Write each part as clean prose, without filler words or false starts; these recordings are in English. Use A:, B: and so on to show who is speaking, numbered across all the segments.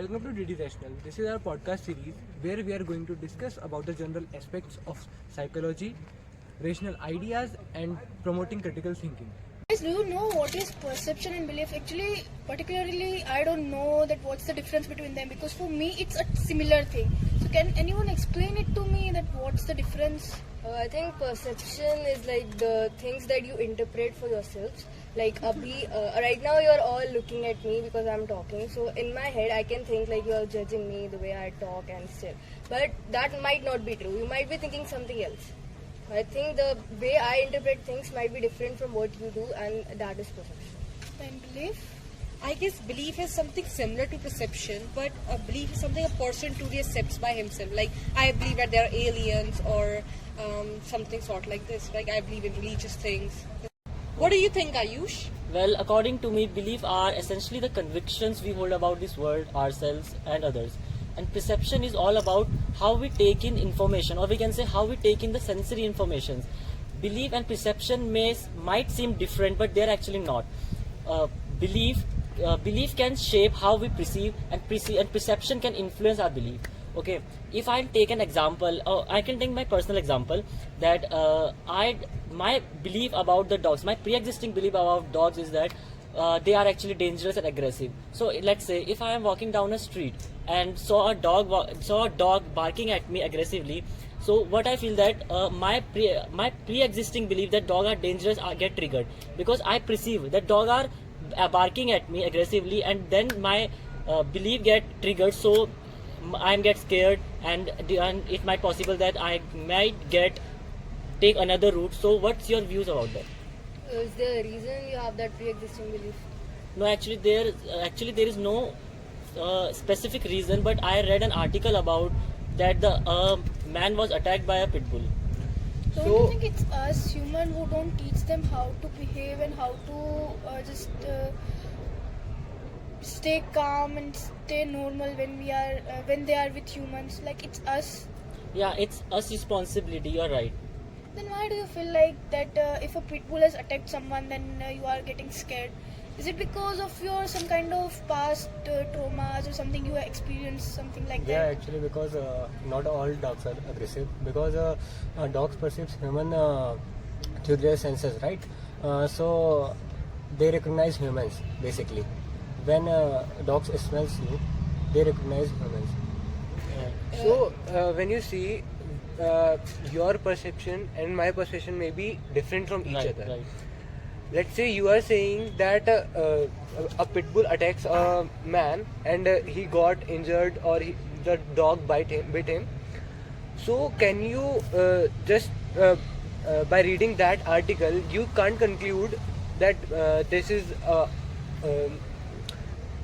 A: Welcome to DD Rational. This is our podcast series where we are going to discuss about the general aspects of psychology, rational ideas, and promoting critical thinking.
B: Guys, do you know what is perception and belief? Actually, particularly, I don't know that what's the difference between them, because for me it's a similar thing. So can anyone explain it to me that what's the difference?
C: I think perception is like the things that you interpret for yourselves. Like right now you're all looking at me because I'm talking. So in my head I can think like you're judging me the way I talk and stuff. But that might not be true. You might be thinking something else. I think the way I interpret things might be different from what you do, and that is perception.
B: And belief?
D: I guess belief is something similar to perception, but a belief is something a person truly accepts by himself. Like, I believe that there are aliens or something sort like this. Like, I believe in religious things. What do you think, Ayush?
E: Well, according to me, belief are essentially the convictions we hold about this world, ourselves, and others. And perception is all about how we take in information, or we can say how we take in the sensory information. Belief and perception might seem different, but they're actually not. Belief can shape how we perceive, and perception can influence our belief. Okay, if I take an example, I can take my personal example that my belief about the dogs, my pre-existing belief about dogs is that they are actually dangerous and aggressive. So let's say if I am walking down a street and saw a dog barking at me aggressively, so what I feel that my pre-existing belief that dogs are dangerous get triggered, because I perceive that dogs are barking at me aggressively, and then my belief get triggered. So I get scared, and it might possible that I might take another route. So what's your views about that?
C: Is there a reason you have that pre-existing belief?
E: No, actually there is no specific reason, but I read an article about that the man was attacked by a pit bull.
B: Don't you think it's us human who don't teach them how to behave and how to just stay calm and stay normal when they are with humans? Like, it's us.
E: Yeah, it's us responsibility. You're right.
B: Then why do you feel like that if a pit bull has attacked someone, then you are getting scared? Is it because of your some kind of past traumas or something you have experienced, something like
F: Yeah,
B: that?
F: actually, because not all dogs are aggressive, because dogs perceive human through their senses, right? So they recognize humans basically. When dogs smells you, they recognize humans.
A: So when you see your perception and my perception may be different from each other.
E: Right.
A: Let's say you are saying that a pit bull attacks a man and he got injured, or the dog bit him. So can you just by reading that article, you can't conclude that this is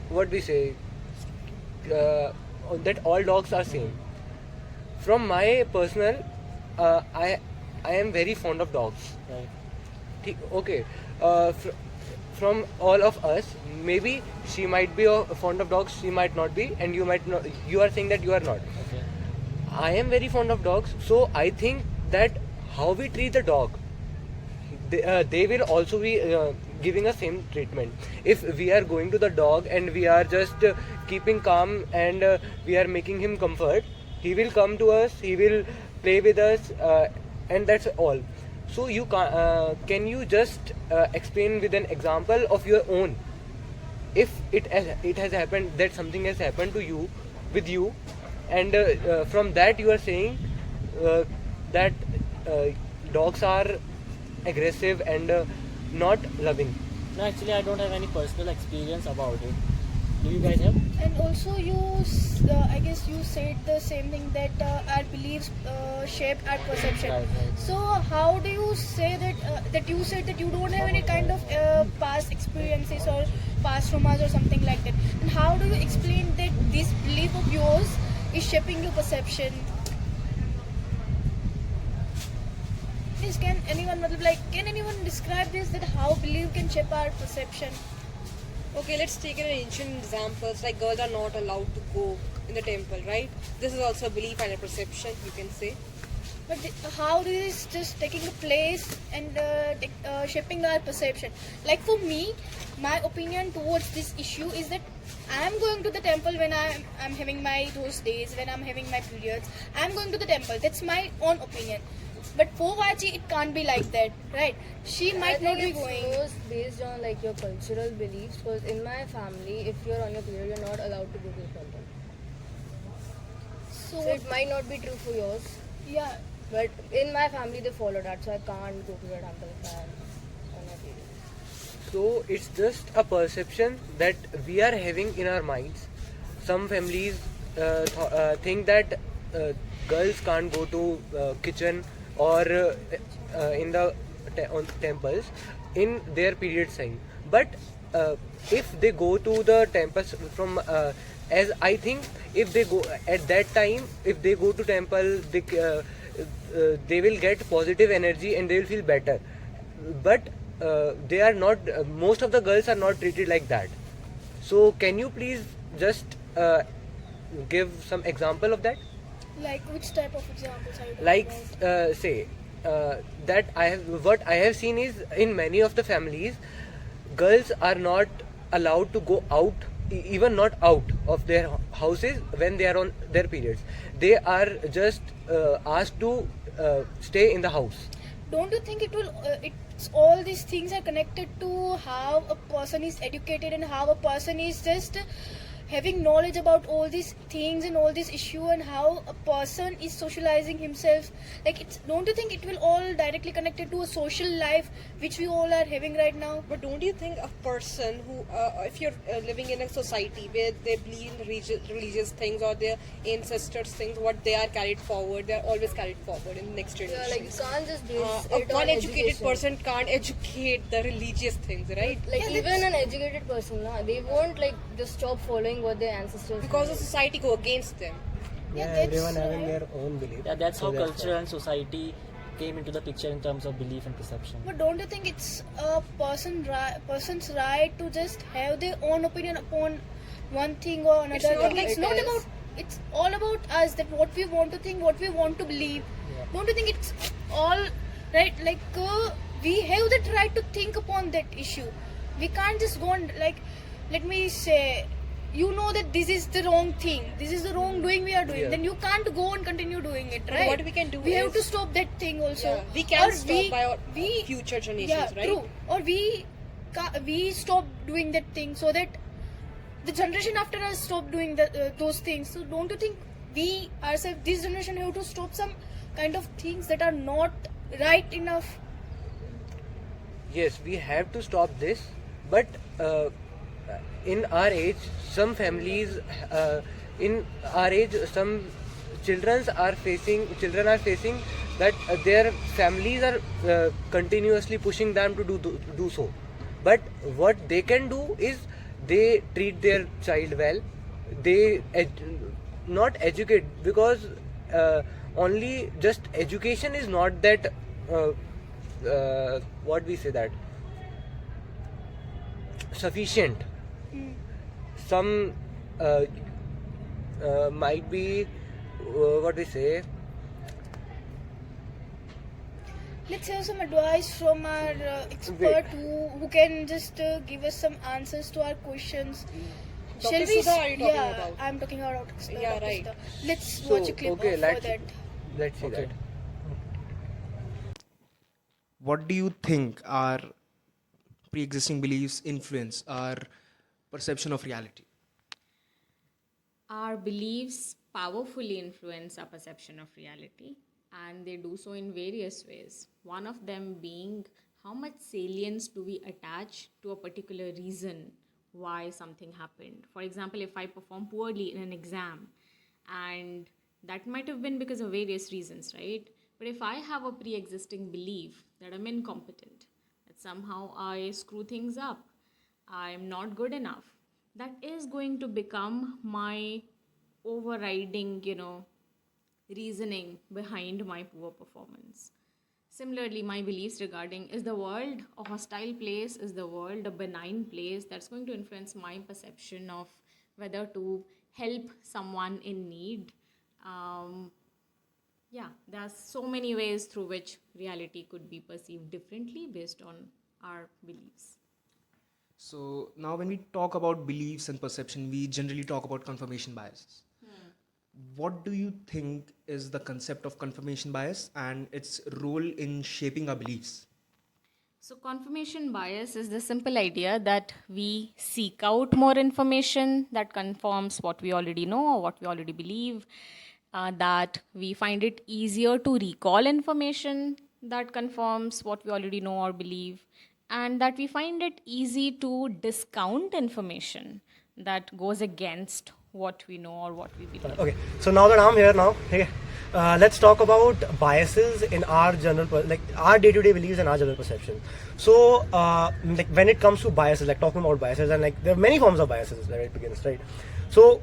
A: what we say that all dogs are same. From my personal, I am very fond of dogs.
E: Right.
A: Okay, from all of us, maybe she might be fond of dogs, she might not be, and you might not. You are saying that you are not.
E: Okay.
A: I am very fond of dogs, so I think that how we treat the dog, they will also be giving us same treatment. If we are going to the dog and we are just keeping calm and we are making him comfort, he will come to us, he will play with us, and that's all. So you can you just explain with an example of your own, if it has happened, that something has happened to you with you, and from that you are saying that dogs are aggressive and not loving.
E: No, actually I don't have any personal experience about it. Do you guys have?
B: And also I guess you said the same thing, that our beliefs shape our perception.
E: Right.
B: So how do you say that you said that you don't have any kind of past experiences or past traumas or something like that? And how do you explain that this belief of yours is shaping your perception? Please, can anyone describe this, that how belief can shape our perception?
D: Okay, let's take an ancient examples, like girls are not allowed to go in the temple, right? This is also a belief and a perception, you can say.
B: But how this is just taking a place and shaping our perception. Like for me, my opinion towards this issue is that I am going to the temple when I'm having my those days when I'm having my periods. I'm going to the temple. That's my own opinion. But for Vachi, it can't be like that, right? She might not be going.
C: It goes based on like your cultural beliefs. Because in my family, if you're on your period, you're not allowed to go to the temple.
B: So
C: So it might not be true for yours.
B: yeah.
C: But in my family, they follow that, so I can't go to the temple if I'm on my period.
A: So it's just a perception that we are having in our minds. Some families think that girls can't go to kitchen or in the on temples in their period time. But if they go to the temples from as I think if they go at that time, if they go to temple, they will get positive energy and they will feel better. But they are not. Most of the girls are not treated like that. So can you please just give some example of that?
B: Like which type of examples are you talking
A: Like
B: about?
A: say that what I have seen is in many of the families, girls are not allowed to go out, even not out of their houses when they are on their periods. They are just asked to stay in the house.
B: Don't you think it will it's all these things are connected to how a person is educated and how a person is just having knowledge about all these things and all this issue and how a person is socializing himself. Like it's, don't you think it will all directly connected to a social life which we all are having right now?
D: But don't you think a person who, if you're living in a society where they believe in religious things or their ancestors' things, what they are carried forward, they are always carried forward in the next generation.
C: Yeah, like you can't just base
D: A
C: it on
D: uneducated
C: education.
D: person can't educate the religious things, right?
C: Like
B: Yeah,
C: even an educated person, they won't like just stop following what their ancestors.
D: Because the
C: did.
D: society go against them.
F: Yeah,
B: that's
F: everyone having
B: right.
F: their own belief.
E: Yeah, that's
F: So
E: how
F: that's
E: culture
F: why.
E: and society came into the picture in terms of belief and perception.
B: But don't you think it's a person's right to just have their own opinion upon one thing or another?
D: It's not
B: Like,
D: like
B: it's
C: it
B: not
C: is.
B: about. It's all about us, that what we want to think, what we want to believe.
F: Yeah.
B: Don't you think it's all right? Like we have that right to think upon that issue. We can't just go and like, let me say, you know that this is the wrong thing, this is the wrong doing we are doing.
A: Yeah.
B: Then you can't go and continue doing it,
D: But
B: right?
D: what we can do
B: we have
D: is-
B: to stop that thing also.
D: Yeah, we can
B: Or
D: stop by our
B: we
D: future generations,
B: yeah,
D: right?
B: true. Or we stop doing that thing so that the generation after us stop doing those things. So don't you think we ourselves, this generation, have to stop some kind of things that are not right enough?
A: Yes, we have to stop this, but in our age, some families, in our age, some children are facing that their families are continuously pushing them to do so. But what they can do is they treat their child well. They not educate, because only just education is not that. What we say that sufficient. Some might be what we say.
B: Let's have some advice from our expert who can just give us some answers to our questions.
D: Dr.
B: Shall we?
D: Sudha, are you talking
B: yeah,
D: about?
B: I'm talking about
D: Yeah,
B: Dr.
D: right.
B: Sudha. Let's
A: So,
B: watch a clip
A: okay,
B: for that.
A: let's see
E: Okay.
A: that.
G: What do you think our pre-existing beliefs influence our perception of reality?
H: Our beliefs powerfully influence our perception of reality, and they do so in various ways. One of them being how much salience do we attach to a particular reason why something happened. For example, if I perform poorly in an exam, and that might have been because of various reasons, right? But if I have a pre existing belief that I'm incompetent, that somehow I screw things up, I'm not good enough, that is going to become my overriding, reasoning behind my poor performance. Similarly, my beliefs regarding is the world a hostile place, is the world a benign place, that's going to influence my perception of whether to help someone in need. Yeah, there are so many ways through which reality could be perceived differently based on our beliefs.
G: So now when we talk about beliefs and perception, we generally talk about confirmation biases. What do you think is the concept of confirmation bias and its role in shaping our beliefs?
H: So, confirmation bias is the simple idea that we seek out more information that confirms what we already know or what we already believe, that we find it easier to recall information that confirms what we already know or believe, and that we find it easy to discount information that goes against what we know or what we believe.
I: Okay, so now that I'm here now, hey, let's talk about biases in our like our day-to-day beliefs and our general perception. So, like when it comes to biases, like talking about biases, and like there are many forms of biases where it begins, right? So,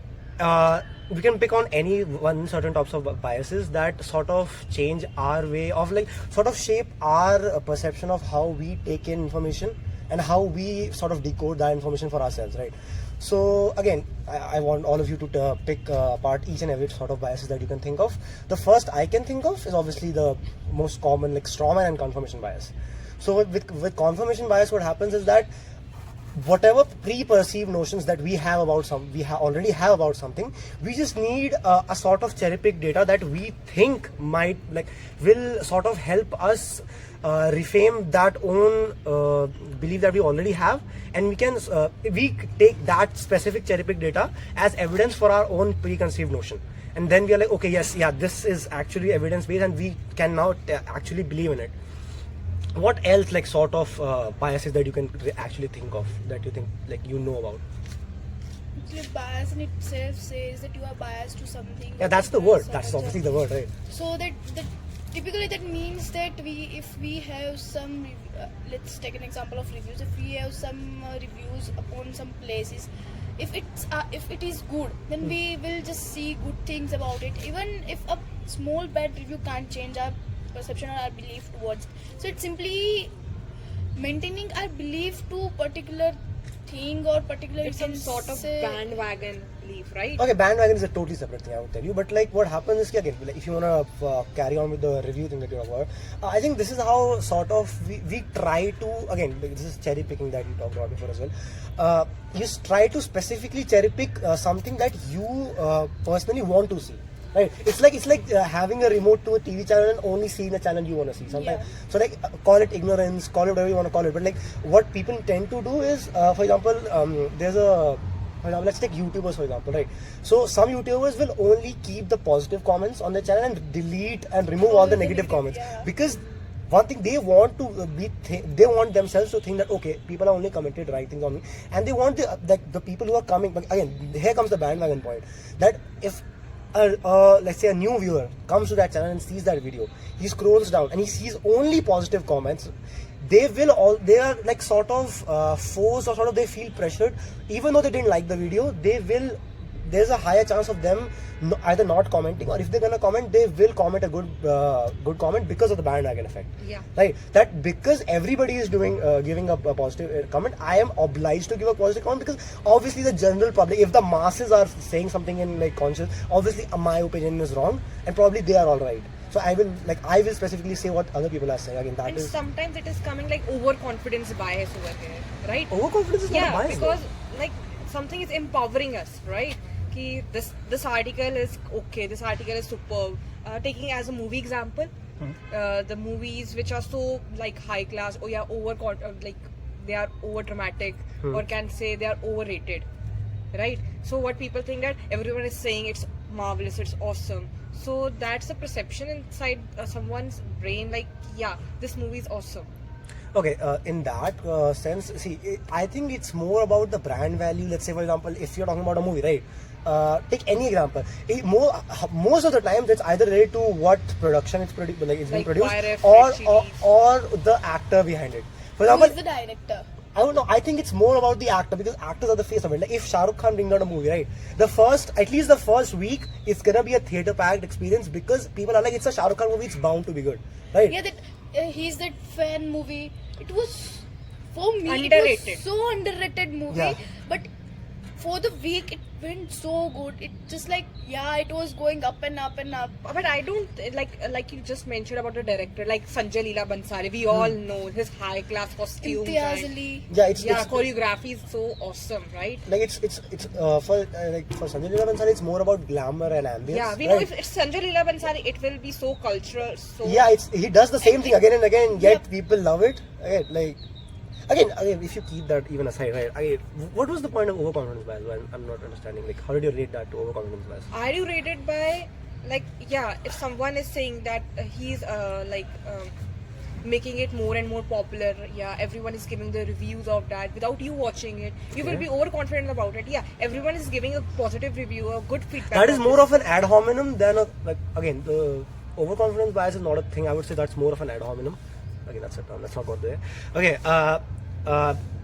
I: we can pick on any one certain types of biases that sort of change our way of like sort of shape our perception of how we take in information and how we sort of decode that information for ourselves, right? So again, I want all of you to pick apart each and every sort of biases that you can think of. The first I can think of is obviously the most common, like strawman and confirmation bias. So with confirmation bias, what happens is that whatever pre-perceived notions that we have about already have about something, we just need a sort of cherry-picked data that we think might will sort of help us reframe that own belief that we already have, and we can we take that specific cherry-picked data as evidence for our own preconceived notion, and then we are like, okay, yes, yeah, this is actually evidence-based, and we can now actually believe in it. What else, like sort of biases that you can actually think of, that you think like you know about?
B: Actually, bias in itself says that you are biased to something.
I: Yeah, that's the word. That's obviously the word, right?
B: So that typically that means that if we have some, let's take an example of reviews. If we have some reviews upon some places, if it is good, then we will just see good things about it. Even if a small bad review can't change our perception or our belief towards it. So it's simply maintaining our belief to particular thing or particular.
D: It's some sort of bandwagon belief, right?
I: Okay, bandwagon is a totally separate thing, I would tell you. But like what happens is, again, like if you want to carry on with the review thing that you're about, I think this is how sort of we try to, again, this is cherry picking that you talked about before as well. You try to specifically cherry pick something that you personally want to see. Right, it's like having a remote to a TV channel and only seeing the channel you want to see. Sometimes, so like call it ignorance, call it whatever you want to call it. But like what people tend to do is, for example, let's take YouTubers for example, right? So some YouTubers will only keep the positive comments on their channel and delete and remove all the negative comments, because one thing they want to they want themselves to think that okay, people are only commented right things on me, and they want the people who are coming. But again, here comes the bandwagon point, that if let's say a new viewer comes to that channel and sees that video, he scrolls down and he sees only positive comments, they are like sort of forced, or sort of they feel pressured, even though they didn't like the video, there's a higher chance of them either not commenting, or if they're gonna comment, they will comment a good comment because of the bandwagon effect.
D: Yeah.
I: Right. That because everybody is doing giving a positive comment, I am obliged to give a positive comment, because obviously the general public, if the masses are saying something in like conscious, obviously my opinion is wrong, and probably they are all right. So I will specifically say what other people are saying. Again,
D: And sometimes it is coming like overconfidence bias over here, right?
I: Overconfidence is not a bias.
D: Because like something is empowering us, right? Ki this article is okay, this article is superb. Taking as a movie example, the movies which are so like high class, or like they are over dramatic, or can say they are overrated, right? So what people think that everyone is saying it's marvelous, it's awesome. So that's the perception inside someone's brain, like, yeah, this movie is awesome.
I: Okay, in that sense, see, I think it's more about the brand value. Let's say, for example, if you're talking about a movie, right? Take any example. Most of the time, it's either related to what production it's being produced, or the actor behind it. For example,
B: who is the director?
I: I don't know. I think it's more about the actor, because actors are the face of it. Like if Shah Rukh Khan brings out a movie, right? At least the first week, it's gonna be a theater-packed experience, because people are like, it's a Shah Rukh Khan movie, it's bound to be good, right?
B: Yeah, he's that fan movie. It was, for me,
D: underrated.
B: it was so underrated movie.
I: Yeah.
B: But for the week it went so good. It just like, yeah, it was going up and up and up.
D: But I don't like you just mentioned about the director, like Sanjay Leela Bhansali. We all know his high class costumes.
B: Imtiaz
D: and-
B: Ali.
I: Yeah, it's
D: choreography is so awesome, right?
I: like it's for Sanjay Leela Bhansali, it's more about glamour and ambience.
D: Yeah, we know
I: right?
D: if it's Sanjay Leela Bhansali, it will be so cultural. So
I: Yeah, he does the same thing again and again, yet people love it. Again, if you keep that even aside, right? What was the point of overconfidence bias? I'm not understanding. Like, how did you rate that to overconfidence bias?
D: Are you rated by, like, yeah, if someone is saying that he's making it more and more popular, yeah, everyone is giving the reviews of that without you watching it, you will be overconfident about it. Yeah, everyone is giving a positive review, a good feedback.
I: That is
D: on
I: more
D: this.
I: of an ad hominem than again, the overconfidence bias is not a thing. I would say that's more of an ad hominem. Again, that's a term. Let's not go there. Okay.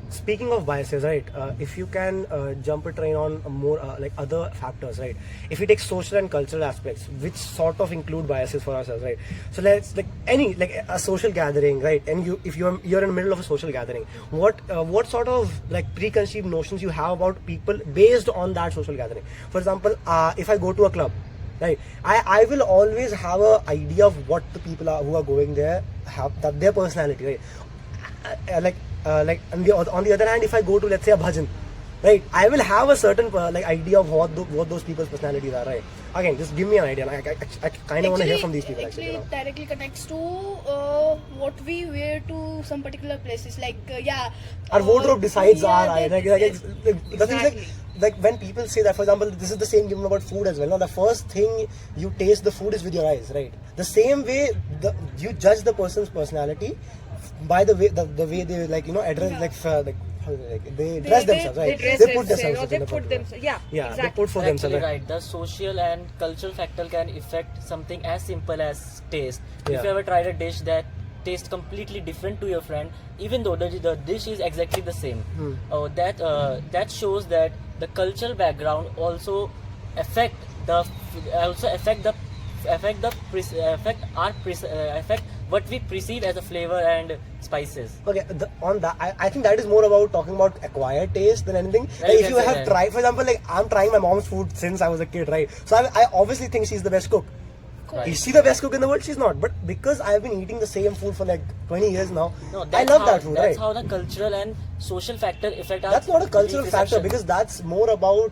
I: Speaking of biases, right? If you can jump a train on more other factors, right? If we take social and cultural aspects, which sort of include biases for ourselves, right? So let's a social gathering, right? And if you're in the middle of a social gathering, what sort of preconceived notions you have about people based on that social gathering? For example, if I go to a club, right, I will always have an idea of what the people who are going there have, that their personality, right? On the other hand, if I go to, let's say, a bhajan, right, I will have a certain idea of what those people's personalities are, right? Again, just give me an idea. I kind of want to hear from these people.
B: Actually,
I: you know.
B: it directly connects to what we wear to some particular places.
I: Our wardrobe decides our eye. The thing
D: Exactly.
I: is like when people say that, for example, this is the same given about food as well. Now, the first thing you taste the food is with your eyes, right? The same way you judge the person's personality by the way they address they dress themselves, right?
D: They
I: put themselves.
D: they put themselves. Yeah,
I: They
D: exactly.
I: put for
E: Actually,
I: themselves.
E: right. The social and cultural factor can affect something as simple as taste.
I: Yeah.
E: If you ever tried a dish that tastes completely different to your friend, even though the dish is exactly the same, that shows that the cultural background also affect what we perceive as a flavor and spices.
I: Okay, on that, I think that is more about talking about acquired taste than anything.
E: Yeah,
I: If
E: you
I: you
E: can say
I: have
E: that.
I: tried, for example, I'm trying my mom's food since I was a kid, right? So I obviously think she's the best cook.
E: Right.
I: Is she the best cook in the world? She's not. But because I've been eating the same food for 20 years now,
E: No,
I: I love that food,
E: That's
I: right?
E: how the cultural and social factor affect our
I: That's not a cultural
E: belief
I: factor
E: perception.
I: because that's more about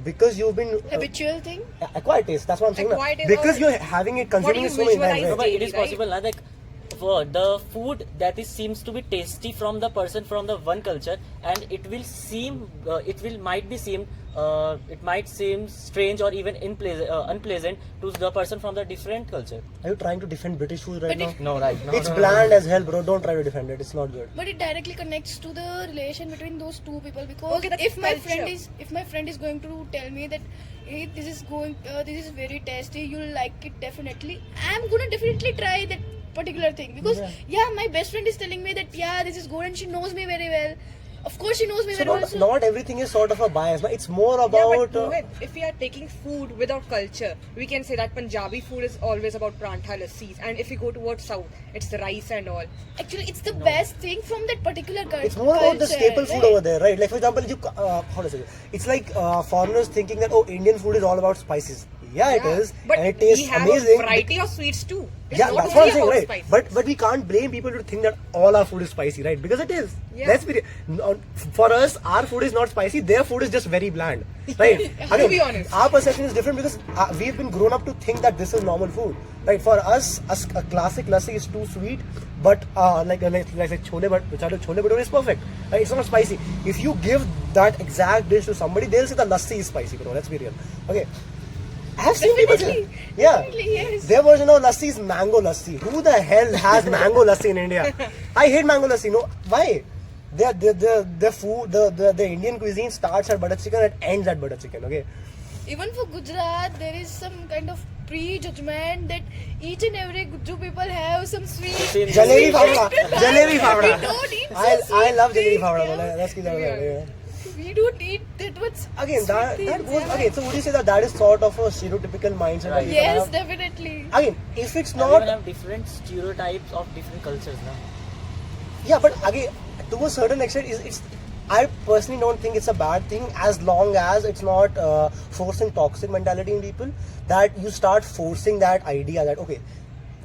I: because you've been
B: habitual thing.
I: acquired taste. That's what I'm saying.
D: Acquired taste
I: Because
D: or
I: you're having it, consuming
D: you
I: it so many times.
D: visualize
E: No,
I: Right?
E: but it is
D: daily, right?
E: possible, like for the food that seems to be tasty from the person from the one culture, and it might seem strange or even unpleasant to the person from the different culture.
I: Are you trying to defend British food right
B: But
I: now?
E: No, right? No,
I: It's
E: no,
I: bland as hell, bro. Don't try to defend it. It's not good.
B: But it directly connects to the relation between those two people because
D: Okay, that's
B: if my
D: culture.
B: friend is going to tell me that hey, this is very tasty, you'll like it definitely. I'm gonna definitely try that particular thing because my best friend is telling me that this is good and she knows me very well. Of course, she knows me
I: So
B: very well.
I: not everything is sort of a bias. But it's more
D: Yeah,
I: about.
D: but Mohit, if we are taking food without culture, we can say that Punjabi food is always about prantha lassis, and if we go towards south, it's the rice and all.
B: Actually, it's the best thing from that particular culture.
I: It's more about the staple food over there, right? Like for example, how to say it? It's like foreigners thinking that Indian food is all about spices. Yeah, it is,
D: But
I: and it tastes
D: we have
I: amazing.
D: a variety of sweets too. It's
I: Yeah,
D: not
I: that's what I'm
D: only
I: saying,
D: about
I: right?
D: spices.
I: But we can't blame people to think that all our food is spicy, right? Because it is.
D: Yeah.
I: Let's be for us, our food is not spicy. Their food is just very bland, right?
D: To be honest.
I: Our perception is different because we've been grown up to think that this is normal food, right? For us, a classic lassi is too sweet, but like chole bhature is perfect. Right? It's not spicy. If you give that exact dish to somebody, they'll say the lassi is spicy, bro. Let's be real. Okay. I have seen people say,
B: Definitely, yes.
I: their version of lassi is mango lassi. Who the hell has mango lassi in India? I hate mango lassi. No, why? The food, the Indian cuisine starts at butter chicken and ends at butter chicken. Okay.
B: Even for Gujarat, there is some kind of prejudgment that each and every Gujju people have some sweet.
I: Jalebi fafda. Jalebi fafda.
B: We don't eat so
I: I
B: sweet
I: love jalebi
B: thing,
I: fafda.
B: yeah.
I: Let's keep that away.
B: We don't eat that much.
I: Again, that
B: sweet
I: goes.
B: things, yeah.
I: Okay, so would you say that is sort of a stereotypical mindset? that people
B: Yes,
I: have?
B: definitely.
I: Again, if it's
E: Everyone
I: not,
E: have different stereotypes of different cultures now.
I: yeah, but again, to a certain extent, I personally don't think it's a bad thing as long as it's not forcing toxic mentality in people. That you start forcing that idea that okay,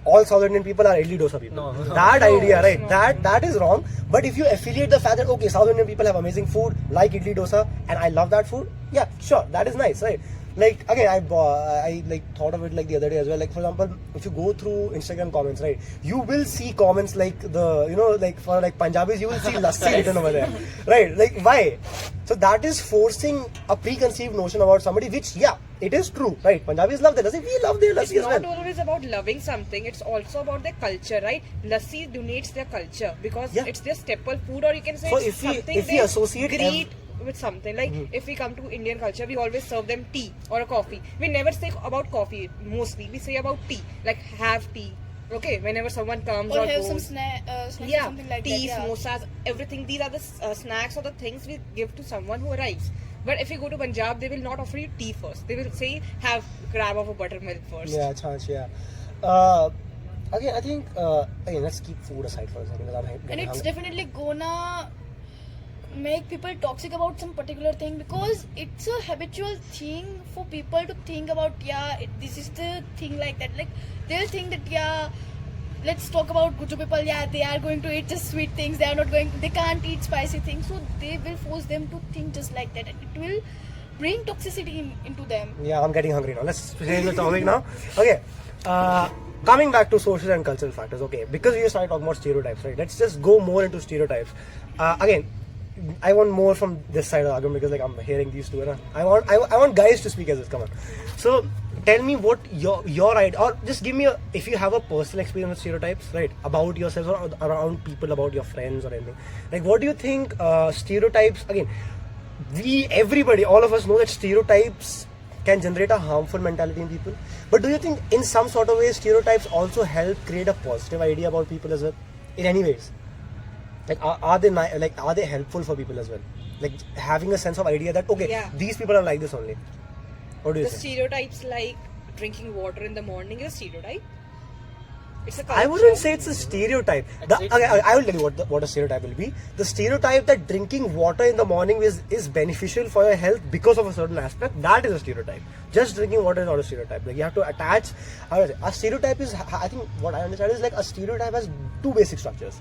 I: all South Indian people are idli dosa people. That idea, right? That is wrong. But if you affiliate the fact that okay, South Indian people have amazing food like idli dosa, and I love that food, yeah, sure, that is nice, right? Like again, I like thought of it like the other day as well. Like for example, if you go through Instagram comments, right, you will see comments like like for like Punjabis, you will see lassi written over there, right? Like why? So that is forcing a preconceived notion about somebody, which yeah, it is true, right? Punjabis love their lassi, we love their lassi
D: It's
I: as well.
D: not always about loving something, it's also about their culture, right? Lassi donates their culture because
I: Yeah.
D: it's their staple food, or you can say
I: So
D: it's
I: if we-
D: something
I: if we
D: they
I: associate
D: greet with something. Like if we come to Indian culture, we always serve them tea or a coffee. We never say about coffee mostly, we say about tea, like have tea. Okay, whenever someone comes
B: Or
D: or
B: have
D: goes.
B: some snacks or
D: Yeah,
B: something like
D: tea,
B: that. Yeah.
D: samosas, everything. These are the snacks or the things we give to someone who arrives. But if you go to Punjab, they will not offer you tea first. They will say, have grab of a buttermilk first.
I: Yeah, chance, yeah. Again, I think again, let's keep food aside for a second because I'm
B: And
I: getting
B: it's
I: hungry.
B: definitely gonna make people toxic about some particular thing, because it's a habitual thing for people to think about, yeah, this is the thing like that. Like they'll think that, yeah, let's talk about Guju people, yeah, they are going to eat just sweet things, they can't eat spicy things, so they will force them to think just like that, and it will bring toxicity into them.
I: Yeah, I'm getting hungry now. Let's change the topic now. Okay. Coming back to social and cultural factors, okay, because we started talking about stereotypes, right? Let's just go more into stereotypes. Again, I want more from this side of the argument because like I'm hearing these two. I want guys to speak as well. Come on. So tell me what your idea, or just give me if you have a personal experience with stereotypes, right, about yourself or around people, about your friends or anything. Like, what do you think stereotypes? Again, everybody, all of us know that stereotypes can generate a harmful mentality in people. But do you think in some sort of way stereotypes also help create a positive idea about people as well? In any ways? Like are they helpful for people as well? Like having a sense of idea that okay,
D: Yeah.
I: these people are like this only. What do you
D: The
I: say?
D: stereotypes like drinking water in the morning is a stereotype. It's a culture.
I: I wouldn't say it's a stereotype.
E: It's-
I: Okay, I will tell you what a stereotype will be. The stereotype that drinking water in the morning is beneficial for your health because of a certain aspect, that is a stereotype. Just drinking water is not a stereotype. Like you have to attach. A stereotype is, I think what I understand is like a stereotype has two basic structures.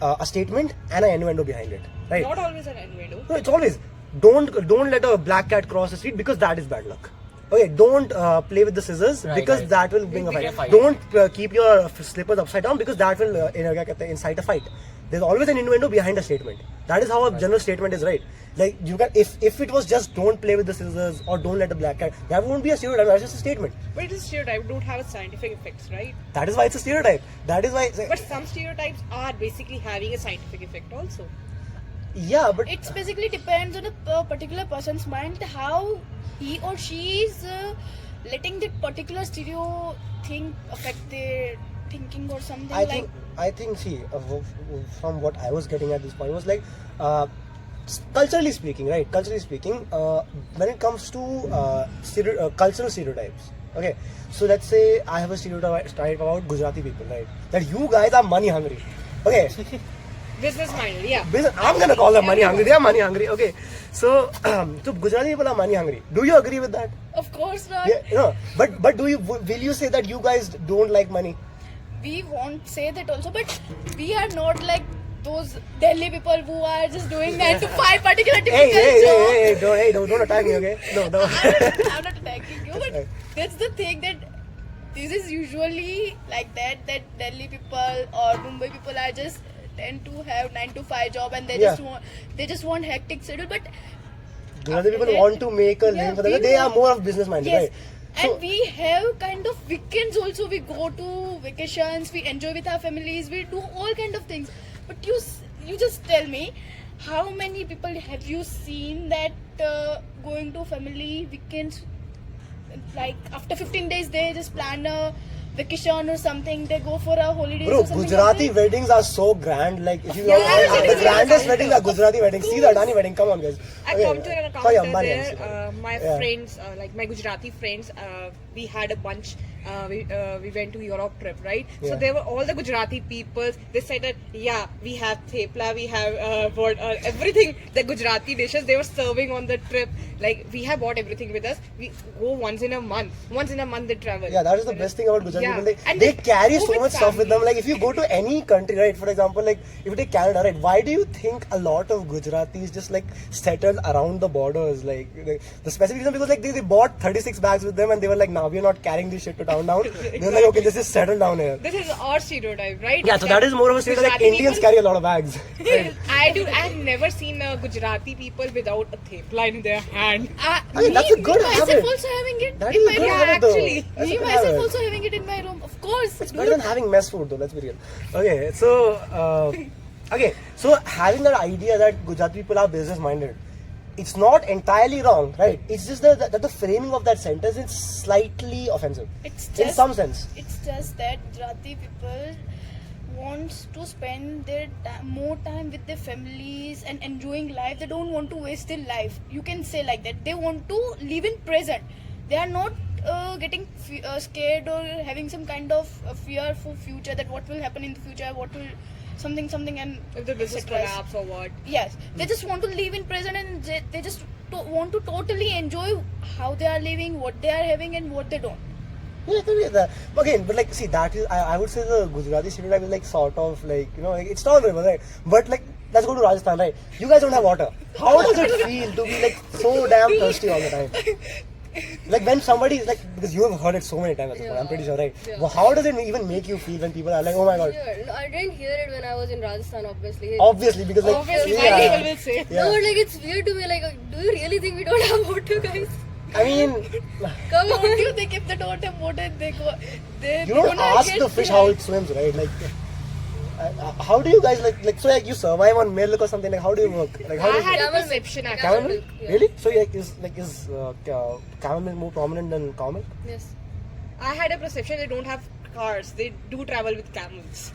I: A statement and an innuendo behind it, right?
D: Not always an innuendo.
I: No, it's always don't let a black cat cross the street because that is bad luck. Okay, don't play with the scissors
E: Right,
I: because
E: right.
I: that will bring a
E: Bring a
I: fight.
E: fight.
I: Don't keep your slippers upside down because that will incite a fight. There's always an innuendo behind a statement. That is how a general statement is, right? Like you can, if it was just don't play with the scissors or don't let a black cat, that won't be a stereotype. That's just a statement.
D: But it is stereotype, don't have a scientific effects, right?
I: That is why it's a stereotype. That is why.
D: But some stereotypes are basically having a scientific effect also.
I: Yeah, but
B: It's basically depends on a particular person's mind, how he or she is letting that particular stereo thing affect their thinking or something.
I: I think see from what I was getting at this point was like culturally speaking, right? Culturally speaking, when it comes to cultural stereotypes, okay. So let's say I have a stereotype about Gujarati people, right? That you guys are money hungry, okay.
D: Business minded, yeah.
I: I'm gonna call them money hungry. They are money hungry, okay. So, so Gujarati people are money hungry. Do you agree with that?
B: Of course not.
I: Yeah, no. But will you say that you guys don't like money?
B: We won't say that also, but we are not like those Delhi people who are just doing 9 to 5 particular typical job.
I: Don't attack me, okay? No.
B: I'm not attacking you, but that's the thing, that this is usually like that Delhi people or Mumbai people are just tend to have 9 to 5 job, and they just want hectic schedule. But
I: Gujarati people want to make a living for them. They are more of business minded,
B: yes.
I: right? So,
B: And we have kind of weekends also. We go to vacations, we enjoy with our families, we do all kind of things. But you just tell me, how many people have you seen that going to family weekends, like after 15 days they just plan a vacation or something. They go for a holiday.
I: Bro,
B: or something
I: Gujarati
B: like
I: weddings are so grand. Like, if you
B: Yeah,
I: the grandest weddings are Gujarati weddings. See the Adani wedding. Come on, guys.
D: I
I: Okay.
D: come to an account
I: Sorry, Ambani, I'm
D: there.
I: sorry.
D: My
I: Yeah.
D: friends, like my Gujarati friends, we had a bunch. We went to Europe trip, right? So
I: Yeah.
D: there were all the Gujarati people. They said that yeah, we have thepla, we have everything. The Gujarati dishes they were serving on the trip. Like we have bought everything with us. We go once in a month. Once in a month they travel.
I: Yeah, that is the best thing about Gujarati
D: Yeah.
I: people.
D: And
I: They
D: they
I: carry
D: go
I: so
D: with
I: much stuff with them.
D: family.
I: Like, if you go to any country, right? For example, like if you take Canada, right? Why do you think a lot of Gujaratis just like settled around the borders? Like the specific reason because like they bought 36 bags with them and they were like, nah, we're not carrying this shit to town now. They were like, okay, this is settled down here.
D: This is our stereotype, right?
I: Yeah, so that is more of a stereotype. Like
D: Gujarati
I: Indians
D: people-
I: carry a lot of bags. Right?
D: I've never seen Gujarati people without a thepla in their hand.
I: I mean, that's a good
B: me myself
I: habit.
B: also having it
I: That
B: in
I: is
B: my
I: a good
B: room.
I: habit, though.
D: actually.
I: That's a
B: Me
I: good
B: myself
I: habit.
B: also having it in my room. Of course.
I: It's better than having mess food, though. Let's be real. Okay, so having that idea that Gujarati people are business minded, it's not entirely wrong, right? It's just that the framing of that sentence is slightly offensive.
B: It's
I: in
B: just
I: some sense.
B: It's just that Gujarati people wants to spend their more time with their families and enjoying life. They don't want to waste their life. You can say like that. They want to live in present. They are not getting scared or having some kind of fear for future, that what will happen in the future, what will something and
D: If the business
B: etc.
D: collapse or what.
B: Yes, they just want to live in present and they just want to totally enjoy how they are living, what they are having and what they don't.
I: Yeah, I can get that. But again, but like, see, that is, I would say the Gujarati stereotype is like sort of like, you know, like, it's tolerable, right? But like, let's go to Rajasthan, right? You guys don't have water. How does it feel to be like so damn thirsty all the time? Like when somebody is like, because you have heard it so many times at this point, I'm pretty sure, right?
C: Yeah.
I: Well, how does it even make you feel when people are like, oh my god?
C: Yeah, no, I didn't hear it when I was in Rajasthan, obviously.
I: Obviously, because like,
D: Obviously,
I: yeah.
D: many people will say.
I: Yeah.
C: No, but like it's weird to me. Like, do you really think we don't have water, guys?
I: I mean,
C: Come
B: Don't
C: on.
B: you think if they don't have water, they go?
I: you don't ask the fish how it swims, right? Like, how do you guys like so like you survive on milk or something? Like, how do you work? Like, how
D: I
I: do you
D: had a
C: Camel
D: perception
C: milk.
D: actually.
I: camel milk?
C: Yeah.
I: Really? So is camel milk more prominent than cow milk?
C: Yes.
D: I had a perception they don't have cars. They do travel with camels.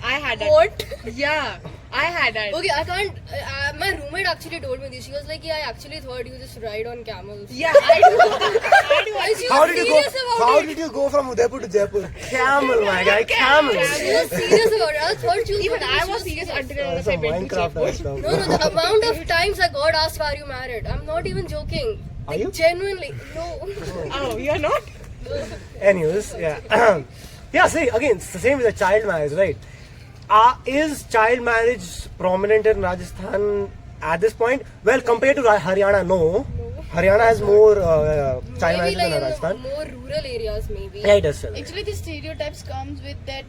D: I had that.
C: What?
D: Yeah, I had that.
C: Okay, I can't. My roommate actually told me this. She was like, "Yeah, I actually thought you just ride on camels."
D: Yeah, I do.
C: Why is she
I: How did you go?
C: serious about
I: How
C: it?
I: did you go from Udaipur to Jaipur? Camel, my guy, camel.
C: She was serious about it. I thought she was
D: Even
C: joking.
D: I
C: She
D: was serious until
I: That's
D: I
I: some
D: went to
I: Minecraft
D: Jaipur.
I: stuff.
C: No, the amount of times I got asked, "Are you married?" I'm not even joking.
I: Are you?
C: Genuinely, no.
D: Oh, you're not?
I: Anyways, yeah. Yeah, see, again, it's the same with the child marriage, right? Is child marriage prominent in Rajasthan at this point? Well, compared to Haryana, no. Haryana has more child
C: Maybe
I: marriage
C: like
I: than
C: in the
I: Rajasthan.
C: more rural areas, maybe.
I: Yeah, it does. Sir.
B: Actually, the stereotypes comes with that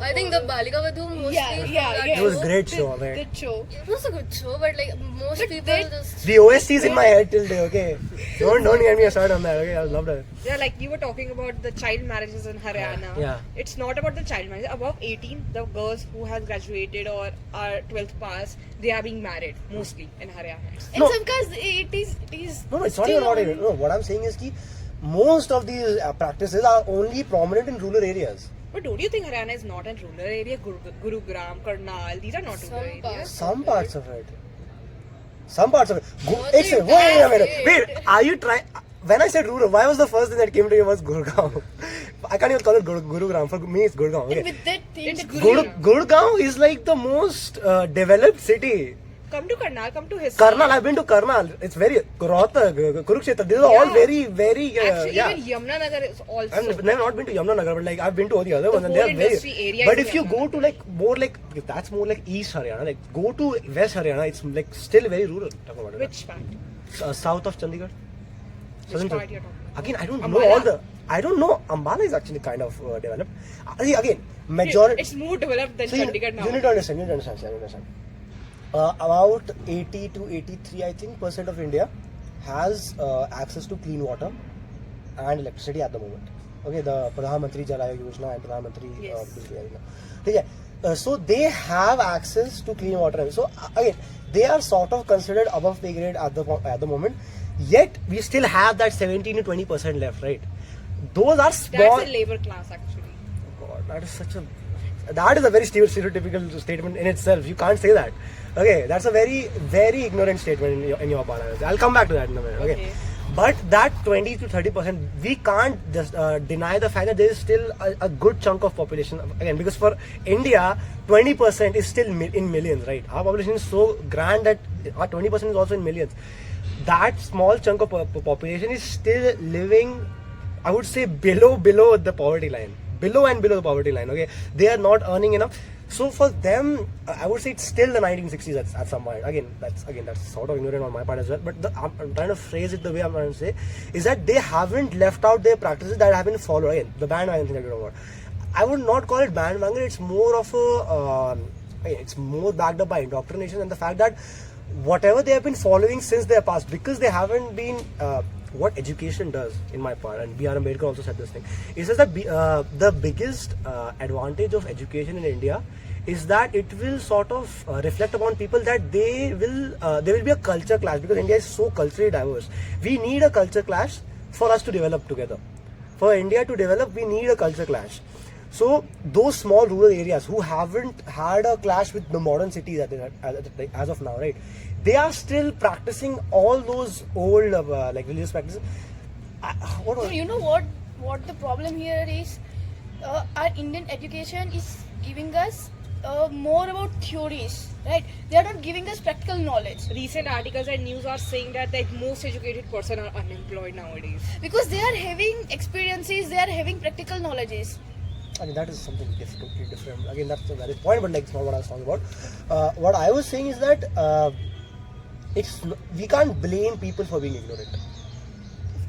C: I think the Balika Vadhu mostly.
B: yeah.
I: It was a great show, right?
B: That show.
C: It was a good show, but like most people just.
I: The OST is in my head till day, okay? Don't get me started on that, okay? I love that.
D: Yeah, like you were talking about the child marriages in Haryana.
I: Yeah.
D: It's not about the child marriage. Above 18, the girls who has graduated or are 12th pass, they are being married mostly in Haryana.
B: In
I: No.
B: some cases, it is.
I: No, it's not
B: still
I: even about
B: on-
I: it. No, what I'm saying is that most of these practices are only prominent in rural areas.
D: But don't you think Haryana is not a rural area? Gurugram, Karnal, these are not rural
C: Some
D: areas.
C: parts.
I: Some parts of it. Some parts of it.
C: Not
I: Wait
C: the
I: a minute.
C: entire
I: Wait, are you trying? When I said rural, why was the first thing that came to you was Gurgaon? I can't even call it Gurugram. For me, it's Gurgaon.
B: And
I: Okay.
B: with that thing,
D: It's
B: that
D: good.
I: Gurgaon is like the most developed city.
D: Come to Karnal, come to Hisar.
I: Karnal, I've been to Karnal. It's very Rohtak, Kurukshetra. These are all
D: Yeah.
I: very, very.
D: Actually,
I: Yeah.
D: even Yamunanagar is also.
I: I've never not been to Yamunanagar, but like I've been to all the other ones, and
D: whole
I: they are very.
D: industry area
I: But
D: is
I: if you go to like more like that's more like East Haryana, like go to West Haryana, it's like still very rural. Talk about it.
D: Which part?
I: South of Chandigarh.
D: Which part you're talking about?
I: Again, I don't know
D: Ambala?
I: all the. I don't know. Ambala is actually kind of developed. Again, majority.
D: It's more developed than
I: See,
D: Chandigarh now.
I: You need to understand. You need to understand. About 80 to 83, I think, % of India has access to clean water and electricity at the moment. Okay, the Pradhan Mantri Jal Yojana and Pradhan Mantri
D: Yes.
I: Bijli Yojana. Okay, so they have access to clean water. So again, they are sort of considered above pay grade at the moment. Yet we still have that 17 to 20% left, right? those are small.
D: That's a labor class actually.
I: God, that is a very stereotypical statement in itself. You can't say that. Okay, that's a very, very ignorant statement in your part. I'll come back to that in a minute. Okay. But that 20 to 30%, we can't just deny the fact that there is still a good chunk of population. Again, because for India, 20% is still in millions, right? Our population is so grand that our 20% is also in millions. That small chunk of population is still living, I would say, below the poverty line. Below the poverty line, okay? They are not earning enough. So for them, I would say it's still the 1960s at some point. Again, that's sort of ignorant on my part as well. But I'm trying to phrase it the way I'm trying to say is that they haven't left out their practices that have been followed. Again, the bandwagon thing that you're talking about. I would not call it bandwagon. It's more of a, it's more backed up by indoctrination and the fact that whatever they have been following since their past, because they haven't been. What education does, in my part, and B.R. Ambedkar also said this thing, is that the biggest advantage of education in India is that it will sort of reflect upon people that there will be a culture clash, because India is so culturally diverse. We need a culture clash for us to develop together. For India to develop, we need a culture clash. So those small rural areas who haven't had a clash with the modern cities as of now, right? They are still practicing all those old like religious practices.
B: You know what the problem here is? Our Indian education is giving us more about theories, right? They are not giving us practical knowledge.
D: Recent articles and news are saying that the most educated person are unemployed nowadays.
B: Because they are having experiences, they are having practical knowledges.
I: I mean, that is something completely different. Again, that's a valid point, but like it's not what I was talking about. What I was saying is that we can't blame people for being ignorant.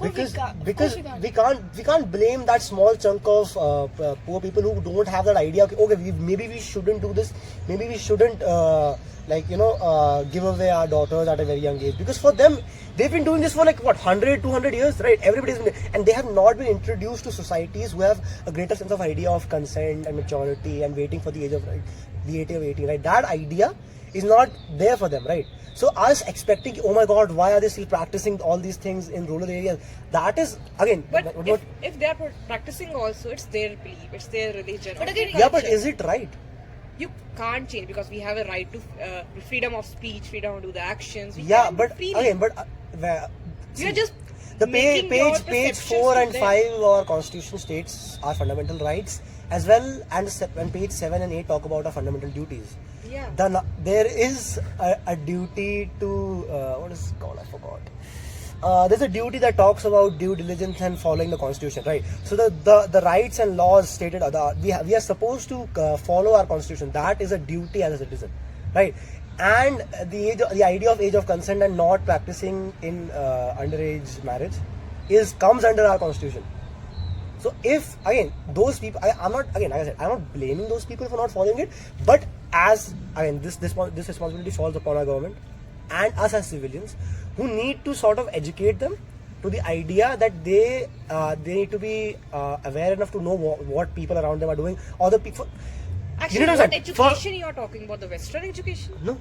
I: Because we can't blame that small chunk of poor people who don't have that idea. Okay, maybe we shouldn't do this. Maybe we shouldn't give away our daughters at a very young age, because for them they've been doing this for like what 100, 200 years, right? Everybody's been, and they have not been introduced to societies who have a greater sense of idea of consent and maturity and waiting for the age of the age of 18, right? That idea is not there for them, right? So us expecting, oh my God, why are they still practicing all these things in rural areas? That is again.
D: But if they are practicing also, it's their belief, it's their religion.
B: But again,
I: yeah, but is it right?
D: You can't change, because we have a right to freedom of speech, freedom to do the actions. You're just
I: the
D: making your
I: page 4
D: perceptions
I: and
D: to
I: 5 of our constitution states our fundamental rights as well, and page 7 and 8 talk about our fundamental duties.
D: Yeah.
I: There is a duty to what is it called? I forgot. There's a duty that talks about due diligence and following the constitution, right? So the rights and laws stated we are supposed to follow our constitution. That is a duty as a citizen, right? And the idea of age of consent and not practicing in underage marriage comes under our constitution. So if again those people, I'm not, again like I said, I'm not blaming those people for not following it, but as again this responsibility falls upon our government and us as civilians, who need to sort of educate them to the idea that they need to be aware enough to know what people around them are doing, or the people.
D: Actually, what education you are talking about? The Western education?
I: No.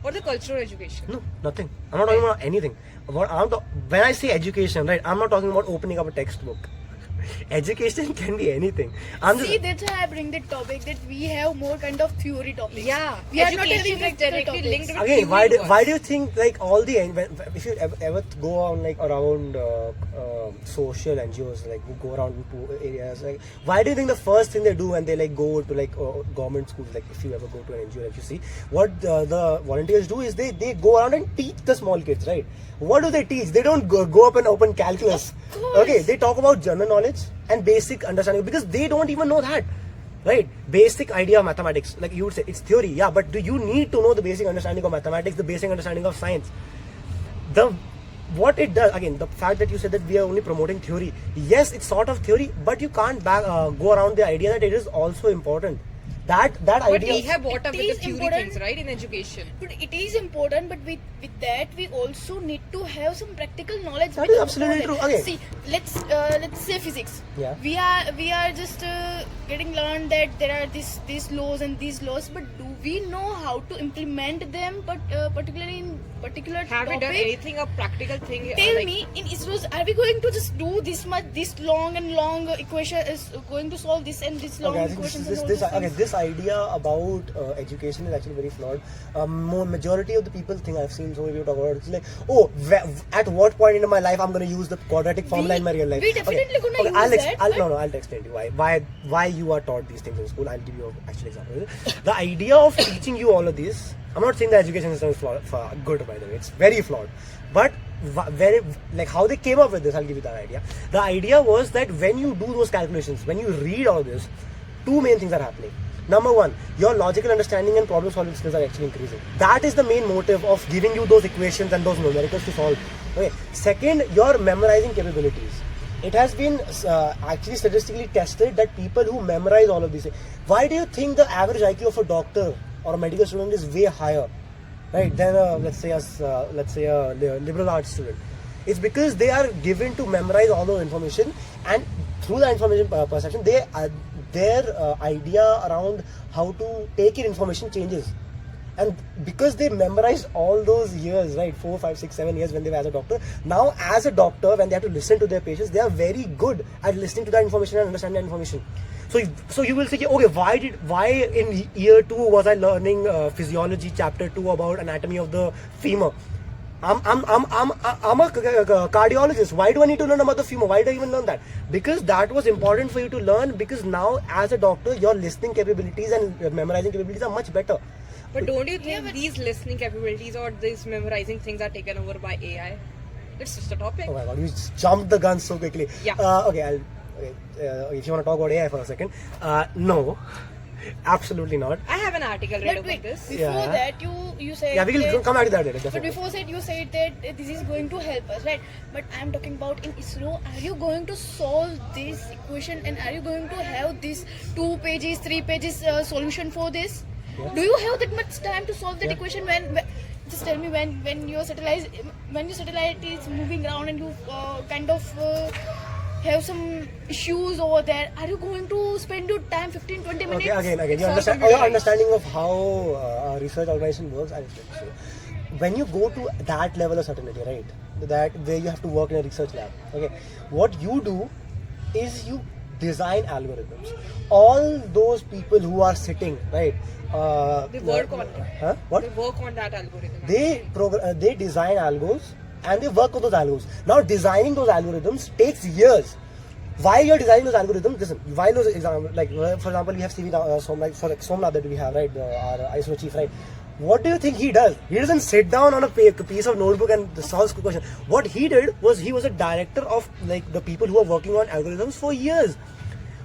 D: Or the cultural education?
I: No, nothing. I'm not talking about anything. When I say education, right, I'm not talking about opening up a textbook. Education can be anything.
B: That's why I bring the topic that we have more kind of theory topics.
D: Yeah,
B: we are not having
D: directly
B: practical
D: linked
B: topics.
D: with
I: Again,
D: theory
I: why do you think like all the if you ever go on like around social NGOs, like who go around to areas, like why do you think the first thing they do when they like go to like government schools, like if you ever go to an NGO, like you see what the volunteers do is they go around and teach the small kids, right? What do they teach? They don't go up and open calculus. Okay, they talk about general knowledge and basic understanding, because they don't even know that, right? Basic idea of mathematics, like you would say, it's theory, yeah, but do you need to know the basic understanding of mathematics, the basic understanding of science? What it does, again, the fact that you said that we are only promoting theory, yes, it's sort of theory, but you can't go around the idea that it is also important. That
D: But
I: idea.
D: we have brought up
B: It
D: with the
B: is
D: theory
B: important.
D: things, right, in education.
B: But it is important, but with that we also need to have some practical knowledge.
I: That is absolutely true. Okay.
B: See, let's say physics.
I: Yeah.
B: We are just getting learned that there are these laws and these laws, but do we know how to implement them? But particularly in particular
D: Have we
B: topic.
D: done anything, a practical thing?
B: Tell
D: like,
B: me, in ISRO's, are we going to just do this long equation is going to solve this and this long
I: Okay, I think
B: equations
I: this,
B: and all
I: this,
B: those
I: okay,
B: things?
I: this idea about education is actually very flawed. Majority of the people think I've seen so many people talk about it. It's like, oh, at what point in my life I'm going to use the quadratic formula in my real life?
B: we definitely gonna use
I: I'll
B: that, but-
I: I'll explain to you why you are taught these things in school. I'll give you an actual example. The idea of teaching you all of this, I'm not saying the education system is good, by the way. It's very flawed. But very, like how they came up with this, I'll give you that idea. The idea was that when you do those calculations, when you read all of this, two main things are happening. Number one, your logical understanding and problem solving skills are actually increasing. That is the main motive of giving you those equations and those numericals to solve. Okay. Second, your memorizing capabilities. It has been actually statistically tested that people who memorize all of these things. Why do you think the average IQ of a doctor or a medical student is way higher, right, than let's say a liberal arts student? It's because they are given to memorize all the information, and through the information perception, their idea around how to take in information changes. And because they memorized all those years, right, 4, 5, 6, 7 years when they were as a doctor, now as a doctor, when they have to listen to their patients, they are very good at listening to that information and understanding that information. So you will say, okay, why in year 2 was I learning physiology chapter 2 about anatomy of the femur? I'm a cardiologist. Why do I need to learn about the femur? Why do I even learn that? Because that was important for you to learn, because now as a doctor, your listening capabilities and memorizing capabilities are much better.
D: but don't you think these listening capabilities or these memorizing things are taken over by AI? It's just a topic.
I: Oh my god, you just jumped the gun so quickly.
D: Yeah.
I: Okay, if you want to talk about AI for a second, no, absolutely not.
D: I have an article read
B: But
D: about
B: wait,
D: this.
B: before
I: Yeah.
B: that you said
I: Yeah, we will
B: that-
I: come back to that later,
B: But
I: definitely.
B: before that you said that this is going to help us, right? But I'm talking about in ISRO, are you going to solve this equation and are you going to have this 2 pages, 3 pages solution for this?
I: Yeah.
B: Do you have that much time to solve that
I: Yeah.
B: equation just tell me when your satellite is moving around and you kind of have some issues over there, are you going to spend your time 15-20 minutes?
I: Okay, again,
B: solving
I: your
B: it?
I: understanding of how a research organization works, I'll explain to you. When you go to that level of certainty, right, that where you have to work in a research lab, okay, what you do is you design algorithms. All those people who are sitting, right,
D: They work on it.
I: Huh? What?
D: They work on that algorithm.
I: They design algos and they work with those algos. Now designing those algorithms takes years. While you're designing those algorithms, listen, while those examples, like for example, we have CV Somnath that we have, right, our ISRO chief, right. What do you think he does? He doesn't sit down on a piece of notebook and solve the question. What he did was he was a director of like the people who are working on algorithms for years.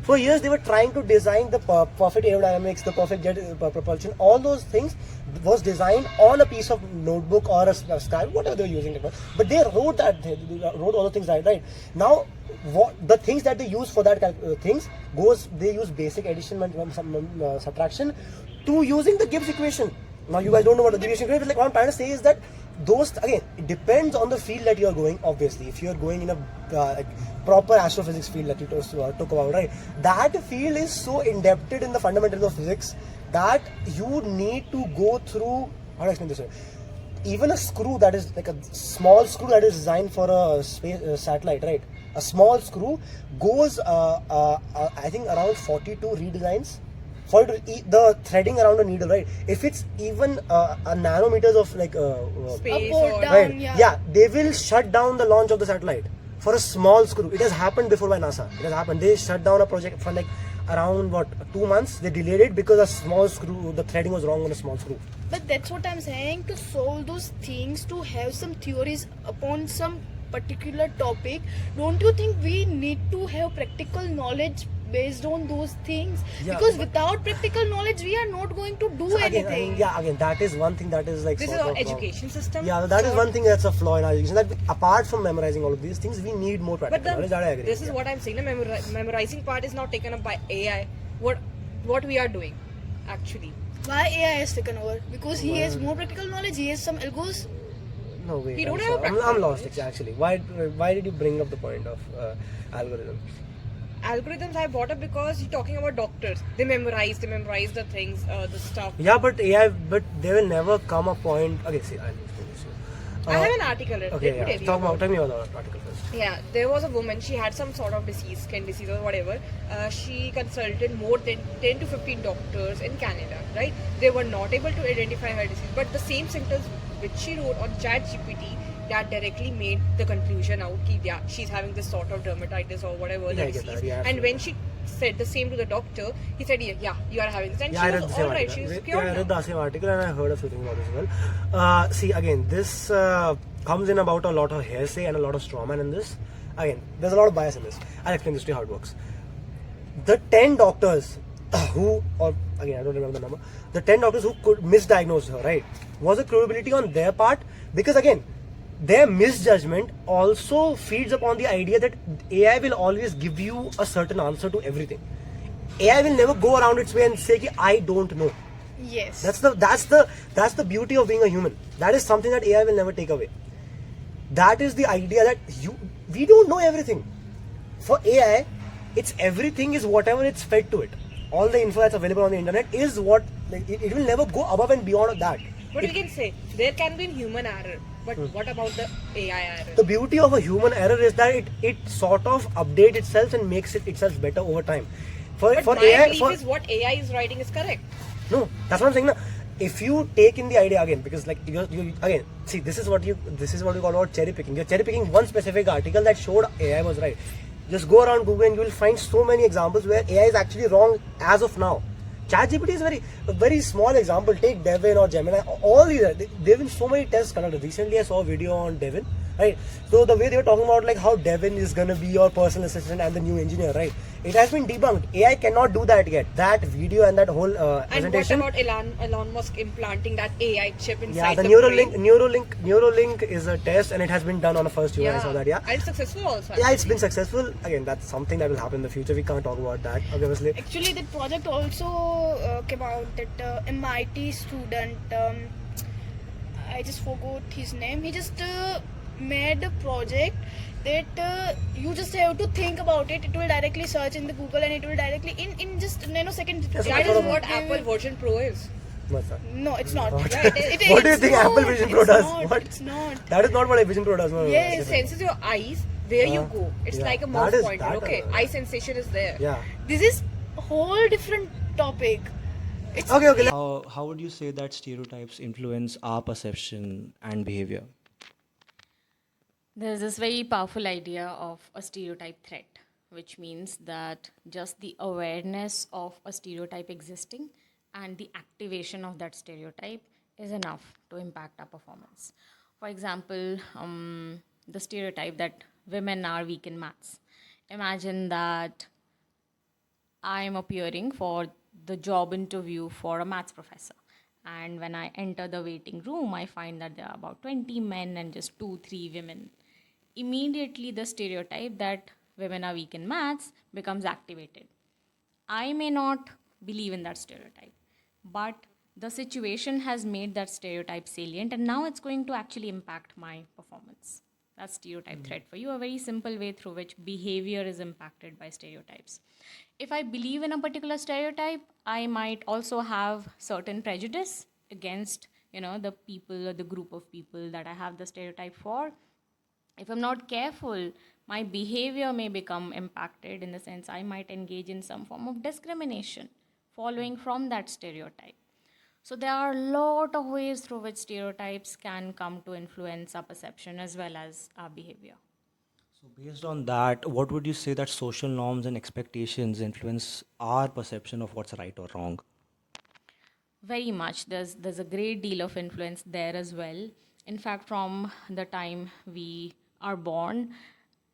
I: For years, they were trying to design the perfect aerodynamics, the perfect jet propulsion. All those things was designed on a piece of notebook or a sky, whatever they were using. But they wrote that, they wrote all the things right. Now, the things that they use for that they use basic addition and subtraction to using the Gibbs equation. Now, you guys don't know what the Gibbs equation is. Like what I'm trying to say is that those, again, it depends on the field that you're going, obviously. If you're going in a proper astrophysics field that you talk about, right? That field is so indebted in the fundamentals of physics that you need to go through, how do I explain this? Even a screw that is like a small screw that is designed for a satellite, right? A small screw goes, I think, around 42 redesigns. For the threading around a needle, right? If it's even a nanometers of like
D: Space
B: Up or
D: or
B: down.
I: right,
B: yeah.
I: they will shut down the launch of the satellite for a small screw. It has happened before by NASA. It has happened. They shut down a project for like around 2 months. They delayed it because a small screw, the threading was wrong on a small screw.
B: But that's what I'm saying, to solve those things, to have some theories upon some particular topic. Don't you think we need to have practical knowledge based on those things?
I: Yeah,
B: Because
I: but-
B: without practical knowledge, we are not going to do
I: So again,
B: anything.
I: again, that is one thing that is like
D: This is
I: sort
D: our
I: of wrong.
D: education system.
I: Yeah, that is one thing that's a flaw in our education. That apart from memorizing all of these things, we need more
D: But
I: practical
D: then,
I: knowledge. That I agree.
D: this is what I'm saying. The memorizing part is now taken up by AI. What we are doing, actually.
B: Why AI has taken over? Because he has more practical knowledge, he has some algos.
I: No, wait.
D: He don't
I: I'm,
D: have a
I: sorry. I'm
D: practical
I: lost
D: knowledge.
I: actually. Why did you bring up the point of algorithm?
D: Algorithms I brought up because you're talking about doctors. They memorize the things, the stuff.
I: Yeah, but there will never come a point. Okay, see, I'll explain this to you.
D: I have an article.
I: Okay,
D: Let me
I: yeah.
D: tell you.
I: Tell me about the article first.
D: Yeah, there was a woman, she had some sort of disease, skin disease or whatever. She consulted more than 10 to 15 doctors in Canada, right? They were not able to identify her disease, but the same symptoms which she wrote on ChatGPT, that directly made the conclusion out that yeah, she's having this sort of dermatitis or whatever
I: Yeah,
D: the
I: I get
D: disease.
I: that, yeah,
D: and when she said the same to the doctor, he said, yeah, you are having this. And
I: Yeah, I
D: she
I: read the
D: was
I: same
D: alright,
I: article.
D: she was
I: Yeah,
D: cured
I: I read
D: now.
I: the same article and I heard a few things about this as well. See, again, this comes in about a lot of hearsay and a lot of straw man in this. Again, there's a lot of bias in this. I'll explain this to you how it works. The 10 doctors who, or again, I don't remember the number, the 10 doctors who could misdiagnose her, right, was a probability on their part because, again, their misjudgment also feeds upon the idea that AI will always give you a certain answer to everything. AI will never go around its way and say, ki, I don't know.
B: Yes.
I: That's the beauty of being a human. That is something that AI will never take away. That is the idea that we don't know everything. For AI, it's everything is whatever it's fed to it. All the info that's available on the internet is what it will never go above and beyond that.
D: But we can say there can be human error, but what about the AI error?
I: The beauty of a human error is that it sort of updates itself and makes it itself better over time.
D: But my belief is what AI is writing is correct.
I: No, that's what I'm saying. If you take in the idea again, because like you again, see, this is what you call about cherry picking. You're cherry picking one specific article that showed AI was right. Just go around Google and you will find so many examples where AI is actually wrong as of now. ChatGPT is a very small example. Take Devin or Gemini. All these, there have been so many tests conducted. Recently, I saw a video on Devin, right? So the way they were talking about like how Devin is gonna be your personal assistant and the new engineer, right? It has been debunked. AI cannot do that yet. That video and that whole
D: And what
I: presentation.
D: about Elon Musk implanting that AI chip inside
I: Yeah, the
D: brain?
I: Neuralink is a test and it has been done on a first human. I saw that. Yeah.
D: And successful also.
I: Yeah, it's been successful. Again, that's something that will happen in the future. We can't talk about that, obviously.
B: Actually, that project also came out that MIT student, I just forgot his name. He just made a project that you just have to think about it. It will directly search in the Google and it will directly in just nanoseconds.
I: Yes,
D: That
I: sort
D: is
I: of
D: what
B: they
D: Apple
B: will-
D: Version Pro is.
I: What's that?
B: No, it's not.
I: What?
D: Right,
I: What do you
B: it's
I: think
B: not,
I: Apple Vision Pro
B: it's
I: does?
B: not,
I: What?
B: It's not.
I: That is not what a Vision Pro does. No,
B: Yes,
D: It senses your eyes where you go. It's
I: yeah.
D: like a
I: That
D: mouse
I: is-
D: pointer.
I: that,
D: Okay, eye sensation is there.
I: Yeah.
B: This is a whole different topic. It's
I: Okay.
J: How would you say that stereotypes influence our perception and behavior?
H: There's this very powerful idea of a stereotype threat, which means that just the awareness of a stereotype existing and the activation of that stereotype is enough to impact our performance. For example, the stereotype that women are weak in maths. Imagine that I'm appearing for the job interview for a maths professor. And when I enter the waiting room, I find that there are about 20 men and just 2-3 women. Immediately, the stereotype that women are weak in maths becomes activated. I may not believe in that stereotype, but the situation has made that stereotype salient, and now it's going to actually impact my performance. That's stereotype threat for you, a very simple way through which behavior is impacted by stereotypes. If I believe in a particular stereotype, I might also have certain prejudice against, the people or the group of people that I have the stereotype for. If I'm not careful, my behavior may become impacted in the sense I might engage in some form of discrimination following from that stereotype. So there are a lot of ways through which stereotypes can come to influence our perception as well as our behavior.
J: So based on that, what would you say that social norms and expectations influence our perception of what's right or wrong?
H: Very much. There's a great deal of influence there as well. In fact, from the time we are born,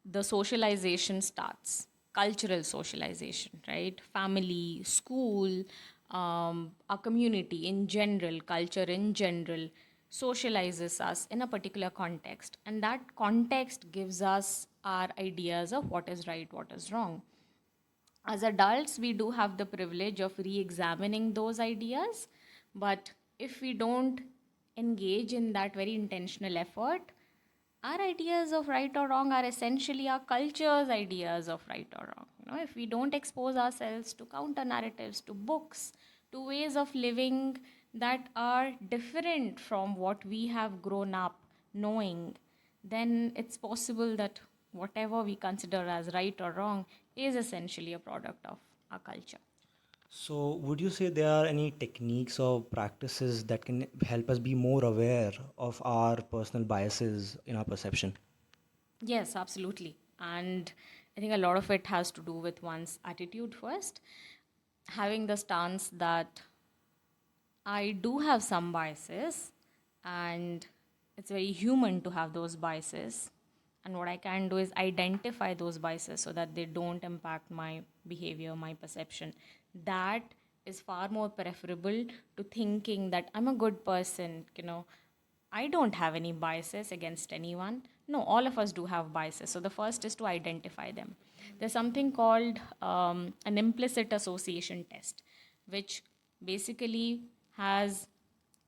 H: the socialization starts. Cultural socialization, right? Family, school, our community in general, culture in general, socializes us in a particular context. And that context gives us our ideas of what is right, what is wrong. As adults, we do have the privilege of re-examining those ideas, but if we don't engage in that very intentional effort, our ideas of right or wrong are essentially our culture's ideas of right or wrong. If we don't expose ourselves to counter narratives, to books, to ways of living that are different from what we have grown up knowing, then it's possible that whatever we consider as right or wrong is essentially a product of our culture.
J: So, would you say there are any techniques or practices that can help us be more aware of our personal biases in our perception?
H: Yes, absolutely. And I think a lot of it has to do with one's attitude first. Having the stance that I do have some biases and it's very human to have those biases. And what I can do is identify those biases so that they don't impact my behavior, my perception. That is far more preferable to thinking that I'm a good person, I don't have any biases against anyone. No, all of us do have biases. So the first is to identify them. There's something called an implicit association test, which basically has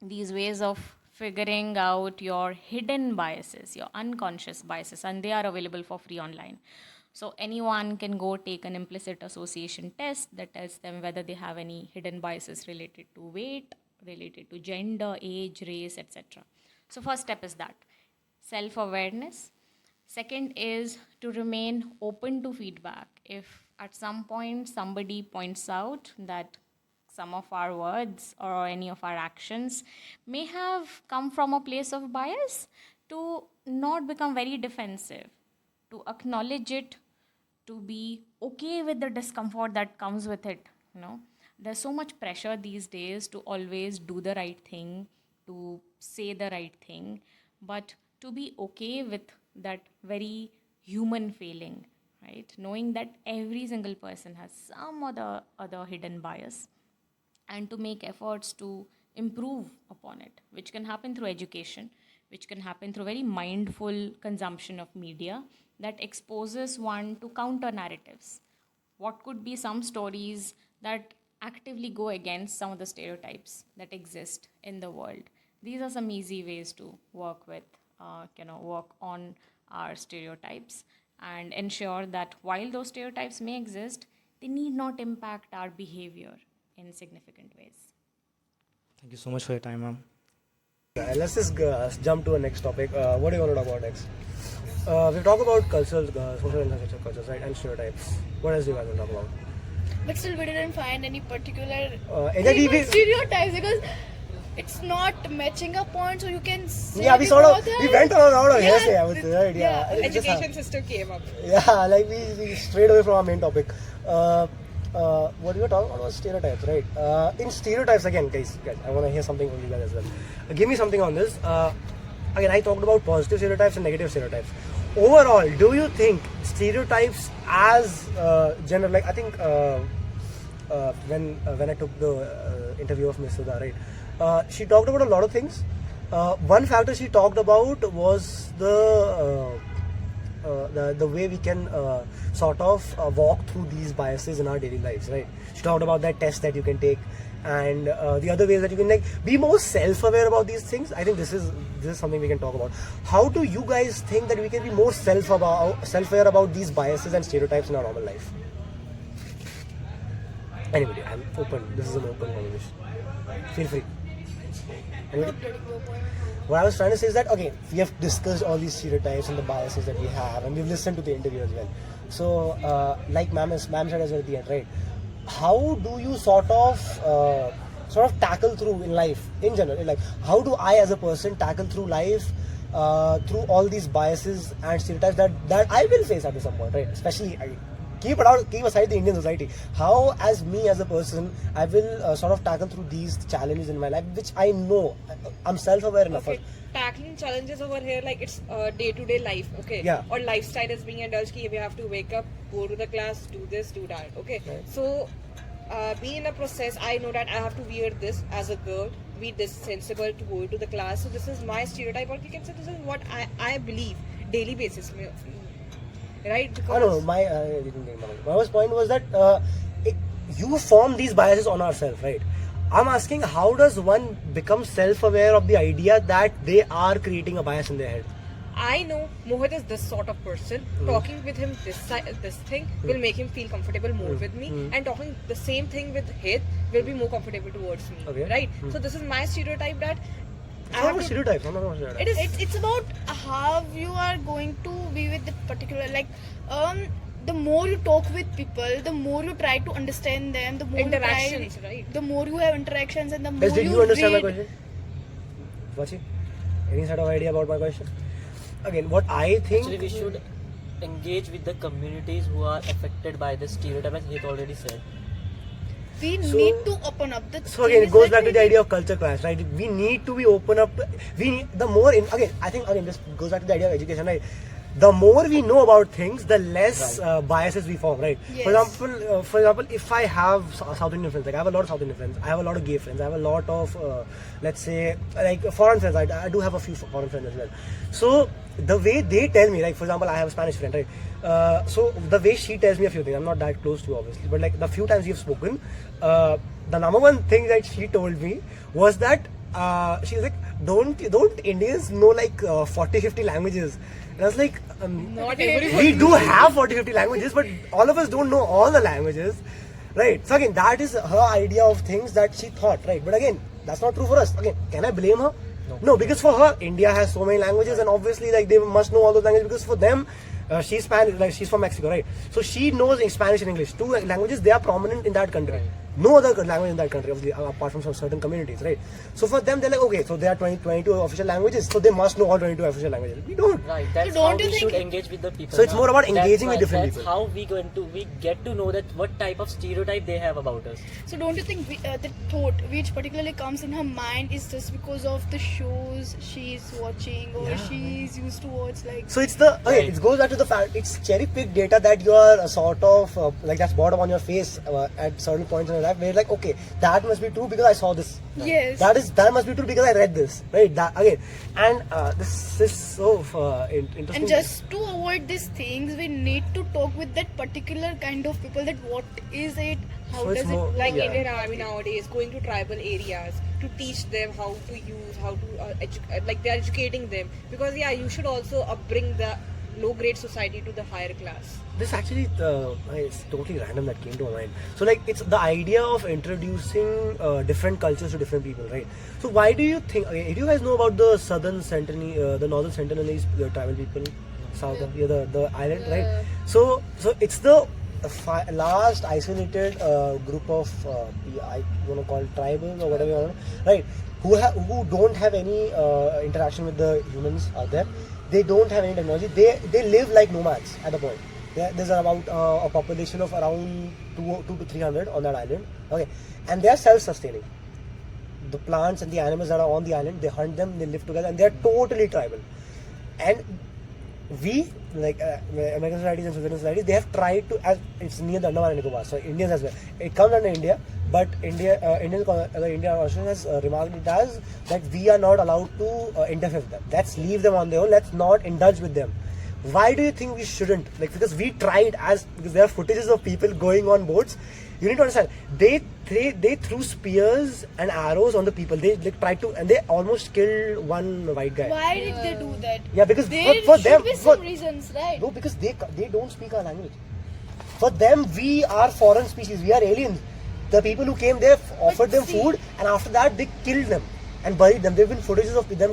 H: these ways of figuring out your hidden biases, your unconscious biases, and they are available for free online. So anyone can go take an implicit association test that tells them whether they have any hidden biases related to weight, related to gender, age, race, etc. So first step is that, self-awareness. Second is to remain open to feedback. If at some point somebody points out that some of our words or any of our actions may have come from a place of bias, to not become very defensive, to acknowledge it, to be okay with the discomfort that comes with it. There's so much pressure these days to always do the right thing, to say the right thing, but to be okay with that very human feeling, right? Knowing that every single person has some other hidden bias, and to make efforts to improve upon it, which can happen through education, which can happen through very mindful consumption of media that exposes one to counter narratives. What could be some stories that actively go against some of the stereotypes that exist in the world? These are some easy ways to work with, work on our stereotypes and ensure that while those stereotypes may exist, they need not impact our behavior in significant ways.
J: Thank you so much for your time, ma'am.
I: Let's just jump to a next topic. What do you want to talk about next? We've talked about cultural, social and cultural cultures, right, and stereotypes. What else do you guys want to talk about?
B: But still, we didn't find any particular
I: stereotypes
B: because it's not matching a point, so you can say
I: we went on a lot of hearsay, I would say, right?
B: Yeah.
D: Education system came up.
I: Yeah, like we strayed away from our main topic. What we were talking about was stereotypes, right? In stereotypes, again, guys, I want to hear something from you guys as well. Give me something on this. Again, I talked about positive stereotypes and negative stereotypes. Overall, do you think stereotypes as general, like I think when I took the interview of Miss Sudha, right, she talked about a lot of things. One factor she talked about was the way we can sort of walk through these biases in our daily lives, right? She talked about that test that you can take, and the other ways that you can like be more self-aware about these things. I think this is something we can talk about. How do you guys think that we can be more self-aware about these biases and stereotypes in our normal life? Anybody, I'm open. This is an open conversation. Feel free. Anybody? What I was trying to say is that, okay, we have discussed all these stereotypes and the biases that we have, and we've listened to the interview as well. So, like ma'am said as well at the end, right? How do you sort of tackle through in life in general? Like, how do I as a person tackle through life through all these biases and stereotypes that I will face at some point, right? Especially, keep aside the Indian society. How, as me as a person, I will sort of tackle through these challenges in my life, which I know I'm self-aware enough.
D: Okay. Tackling challenges over here, like it's day-to-day life, okay?
I: Yeah.
D: Or lifestyle is being indulged. We have to wake up, go to the class, do this, do that, okay?
I: Right.
D: So, being in a process, I know that I have to wear this as a girl, be this sensible to go to the class. So this is my stereotype, or you can say this is what I believe daily basis. Right? Because
I: I don't know. My first point was that you form these biases on ourselves, right? I'm asking, how does one become self-aware of the idea that they are creating a bias in their head?
D: I know Mohit is this sort of person. Talking with him this thing will make him feel comfortable more with me, and talking the same thing with Hit will be more comfortable towards me.
I: Okay.
D: Right? So this is my stereotype that
I: It's not about stereotypes. I'm not about stereotypes.
B: It's about how you are going to be with the particular, like, the more you talk with people, the more you try to understand them, the more
D: Interactions,
B: you try,
D: right?
B: the more you have interactions, and the more
I: Yes, did
B: you
I: you understand my
B: read.
I: question? Vachi, any sort of idea about my question? Again, what I think.
E: Actually, we should engage with the communities who are affected by the stereotype, as Hit already said.
B: We
I: So-
B: need to open up. The
I: So
B: thing
I: again, it
B: is
I: goes
B: that
I: back to
B: we
I: the
B: need-
I: idea of culture clash, right? We need to be open up. We need, the more in again. I think again this goes back to the idea of education, right? The more we know about things, the less biases we form, right?
B: Yes.
I: For example, if I have South Indian friends, like I have a lot of South Indian friends, I have a lot of gay friends, I have a lot of, let's say, like foreign friends. I do have a few foreign friends as well. So the way they tell me, like for example, I have a Spanish friend, right? So the way she tells me a few things, I'm not that close to obviously, but like the few times we've spoken, the number one thing that she told me was that she was like, don't Indians know like 40-50 languages? And I was like,
D: Not everybody.
I: we do have 40-50 languages, but all of us don't know all the languages, right? So again, that is her idea of things that she thought, right? But again, that's not true for us. Again, can I blame her? No, because for her, India has so many languages, and obviously, like they must know all those languages because for them, she's Spanish, like she's from Mexico, right? So she knows Spanish and English, two languages. They are prominent in that country. No other language in that country, obviously, apart from some certain communities, right? So for them, they're like, okay, so there are 22 official languages, so they must know all 22 official languages. We don't.
E: Right, that's
B: don't
E: how
B: you
E: we should
B: think-
E: engage with the people.
I: So it's more about engaging with different
E: that's
I: people.
E: how we get to know that what type of stereotype they have about us.
B: So don't you think the thought which particularly comes in her mind is just because of the shows she's watching or she's used to watch, like?
I: So it's the okay. It goes back to the fact it's cherry picked data that you are sort of like that's brought up on your face at certain points in your life where you're like, okay, that must be true because I saw this.
B: Yes.
I: That must be true because I read this, right? That again, and this is so interesting.
B: And just to avoid these things, we need to talk with that particular kind of people. That what is it? How
I: So it's
B: does
I: more-
B: it?
D: Like
I: Yeah.
D: Indian Army nowadays, going to tribal areas to teach them how to use, how to like they're educating them, because you should also bring the low grade society to the higher class.
I: This actually it's totally random that came to my mind. So like it's the idea of introducing different cultures to different people, right? So why do you think? Okay, do you guys know about the southern Sentinel, the northern Sentinelese tribal people, south of the island, right? So it's the last isolated group of I want to call it tribals or whatever you want, right? Who don't have any interaction with the humans out there. They don't have any technology. They live like nomads at the point. There's about a population of around 2 to 300 on that island. Okay, and they are self-sustaining. The plants and the animals that are on the island, they hunt them, they live together, and they are totally tribal. And we, like American societies and Switzerland societies, they have tried to, as it's near the Andaman and Nicobar, so Indians as well. It comes under India, but the Indian Constitution has remarked it as that we are not allowed to interfere with them. Let's leave them on their own. Let's not indulge with them. Why do you think we shouldn't? Like because we tried because there are footages of people going on boats. You need to understand. They threw spears and arrows on the people. They tried to, and they almost killed one white guy.
B: Why did they do that?
I: Yeah, because
B: There
I: for
B: should
I: them,
B: be some reasons, right?
I: no, because they don't speak our language. For them, we are foreign species. We are aliens. The people who came there offered them food, and after that they killed them and buried them. There have been footages of them.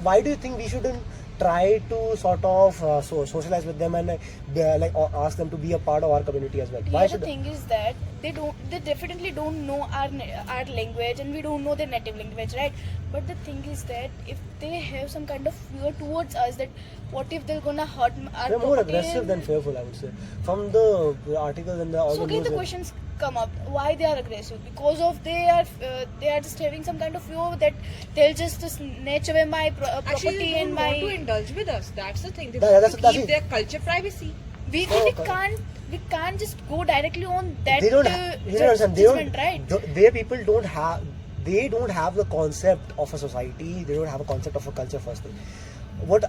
I: Why do you think we shouldn't try to sort of socialize with them and ask them to be a part of our community as well? Why
B: The
I: should
B: thing is that they definitely don't know our language, and we don't know their native language, right? But the thing is that if they have some kind of fear towards us, that what if they're gonna hurt our
I: they're more
B: property
I: aggressive
B: and-
I: than fearful, I would say. From the articles and all
B: So
I: the
B: again,
I: news.
B: the questions come up: why they are aggressive? Because of they are just having some kind of fear that they'll just snatch away my
D: Actually,
B: property
D: they
B: and
D: don't
B: my.
D: want to indulge with us. That's the thing. They
I: Yeah,
D: want
I: that's
D: to keep
I: it.
D: their culture privacy.
B: We can't just go directly on that.
I: They don't. You don't understand.
B: Judgment, right?
I: Their people don't have. They don't have the concept of a society. They don't have a concept of a culture. First thing, what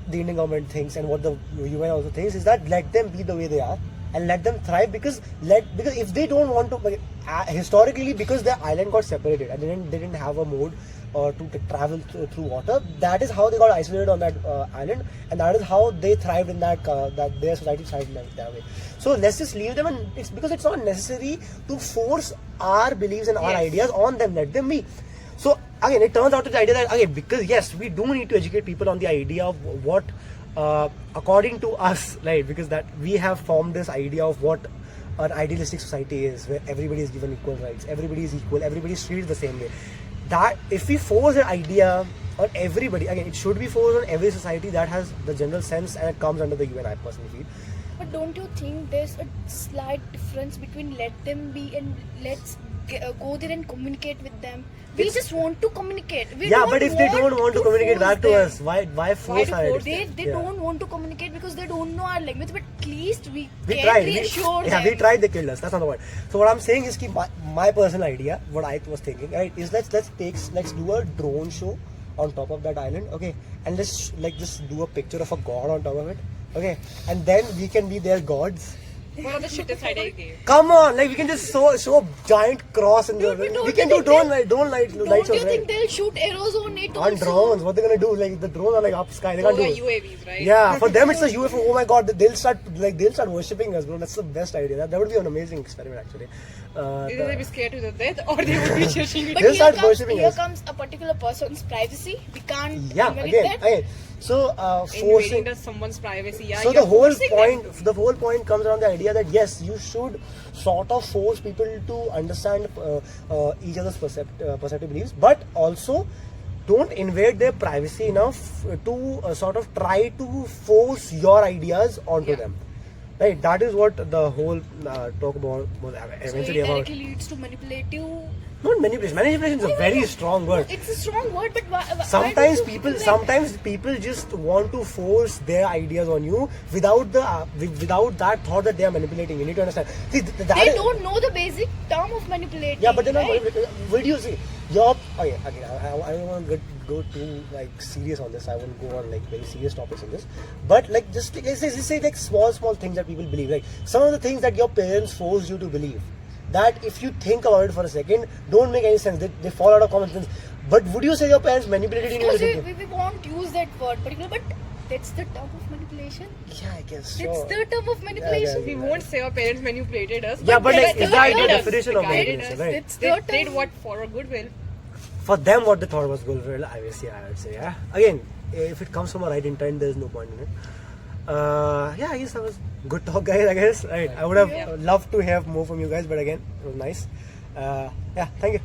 I: the Indian government thinks and what the UN also thinks is that let them be the way they are. and let them thrive, because if they don't want to, historically, because their island got separated and they didn't have a mode to travel through water, that is how they got isolated on that island, and that is how they thrived in that their society thrived in that way. So let's just leave them, and it's because it's not necessary to force our beliefs and our ideas on them. Let them be. So again, it turns out to the idea that, again, because yes, we do need to educate people on the idea of what, according to us, right? Because that we have formed this idea of what an idealistic society is, where everybody is given equal rights, everybody is equal, everybody is treated the same way. That if we force an idea on everybody, again, it should be forced on every society that has the general sense and it comes under the UN, I personally feel.
B: But don't you think there's a slight difference between let them be and let's go there and communicate with them? We just want to communicate.
I: But if they don't want to communicate back to us, why force our
B: They don't want to communicate because they don't know our language. But at least we can
I: tried.
B: reassure them.
I: We tried. They killed us. That's not the point. So what I'm saying is, my personal idea, what I was thinking, right, is let's do a drone show on top of that island, okay, and let's just do a picture of a god on top of it, okay, and then we can be their gods.
D: One of the shittest idea you gave.
I: Come on, we can just show a giant cross in the. We can do drone lights.
B: Don't you think they'll shoot arrows on it
I: on
B: also?
I: drones? What they're gonna do? The drones are up sky. They can't do it.
D: UAVs, right?
I: Yeah, for them it's a UFO. Oh my god, they'll start worshipping us, bro. That's the best idea. That would be an amazing experiment, actually.
D: Either they'll be scared to the death, or they would be judging it.
B: But here comes a particular person's privacy. We can't
I: again. So
D: invading someone's privacy. Yeah.
I: So the whole point comes around the idea that yes, you should sort of force people to understand each other's perceptive beliefs, but also don't invade their privacy enough to sort of try to force your ideas onto them. Right, that is what the whole talk about was eventually about.
B: So it directly leads to manipulative.
I: Not manipulation. Manipulation is a very strong word.
B: It's a strong word, but
I: sometimes people just want to force their ideas on you without that thought that they are manipulating. You need to understand. See,
B: they don't know the basic term of manipulating.
I: Yeah, but then what do you see? I don't want to go too serious on this. I won't go on very serious topics on this. But just say small things that people believe. Like some of the things that your parents forced you to believe, that if you think about it for a second, don't make any sense. They fall out of common sense. But would you say your parents manipulated you?
B: We won't use that word particular, but that's the term of manipulation.
I: Yeah, I guess so.
B: That's the term of manipulation.
D: We won't say our parents manipulated us.
I: Yeah, but is that the definition of manipulation, right?
D: They did what for a goodwill.
I: For them, what they thought was goodwill, I would say, yeah. Again, if it comes from a right intent, there's no point in it. I guess that was good talk, guys, I guess. Right. I would have loved to have more from you guys, but again, it was nice. Thank you.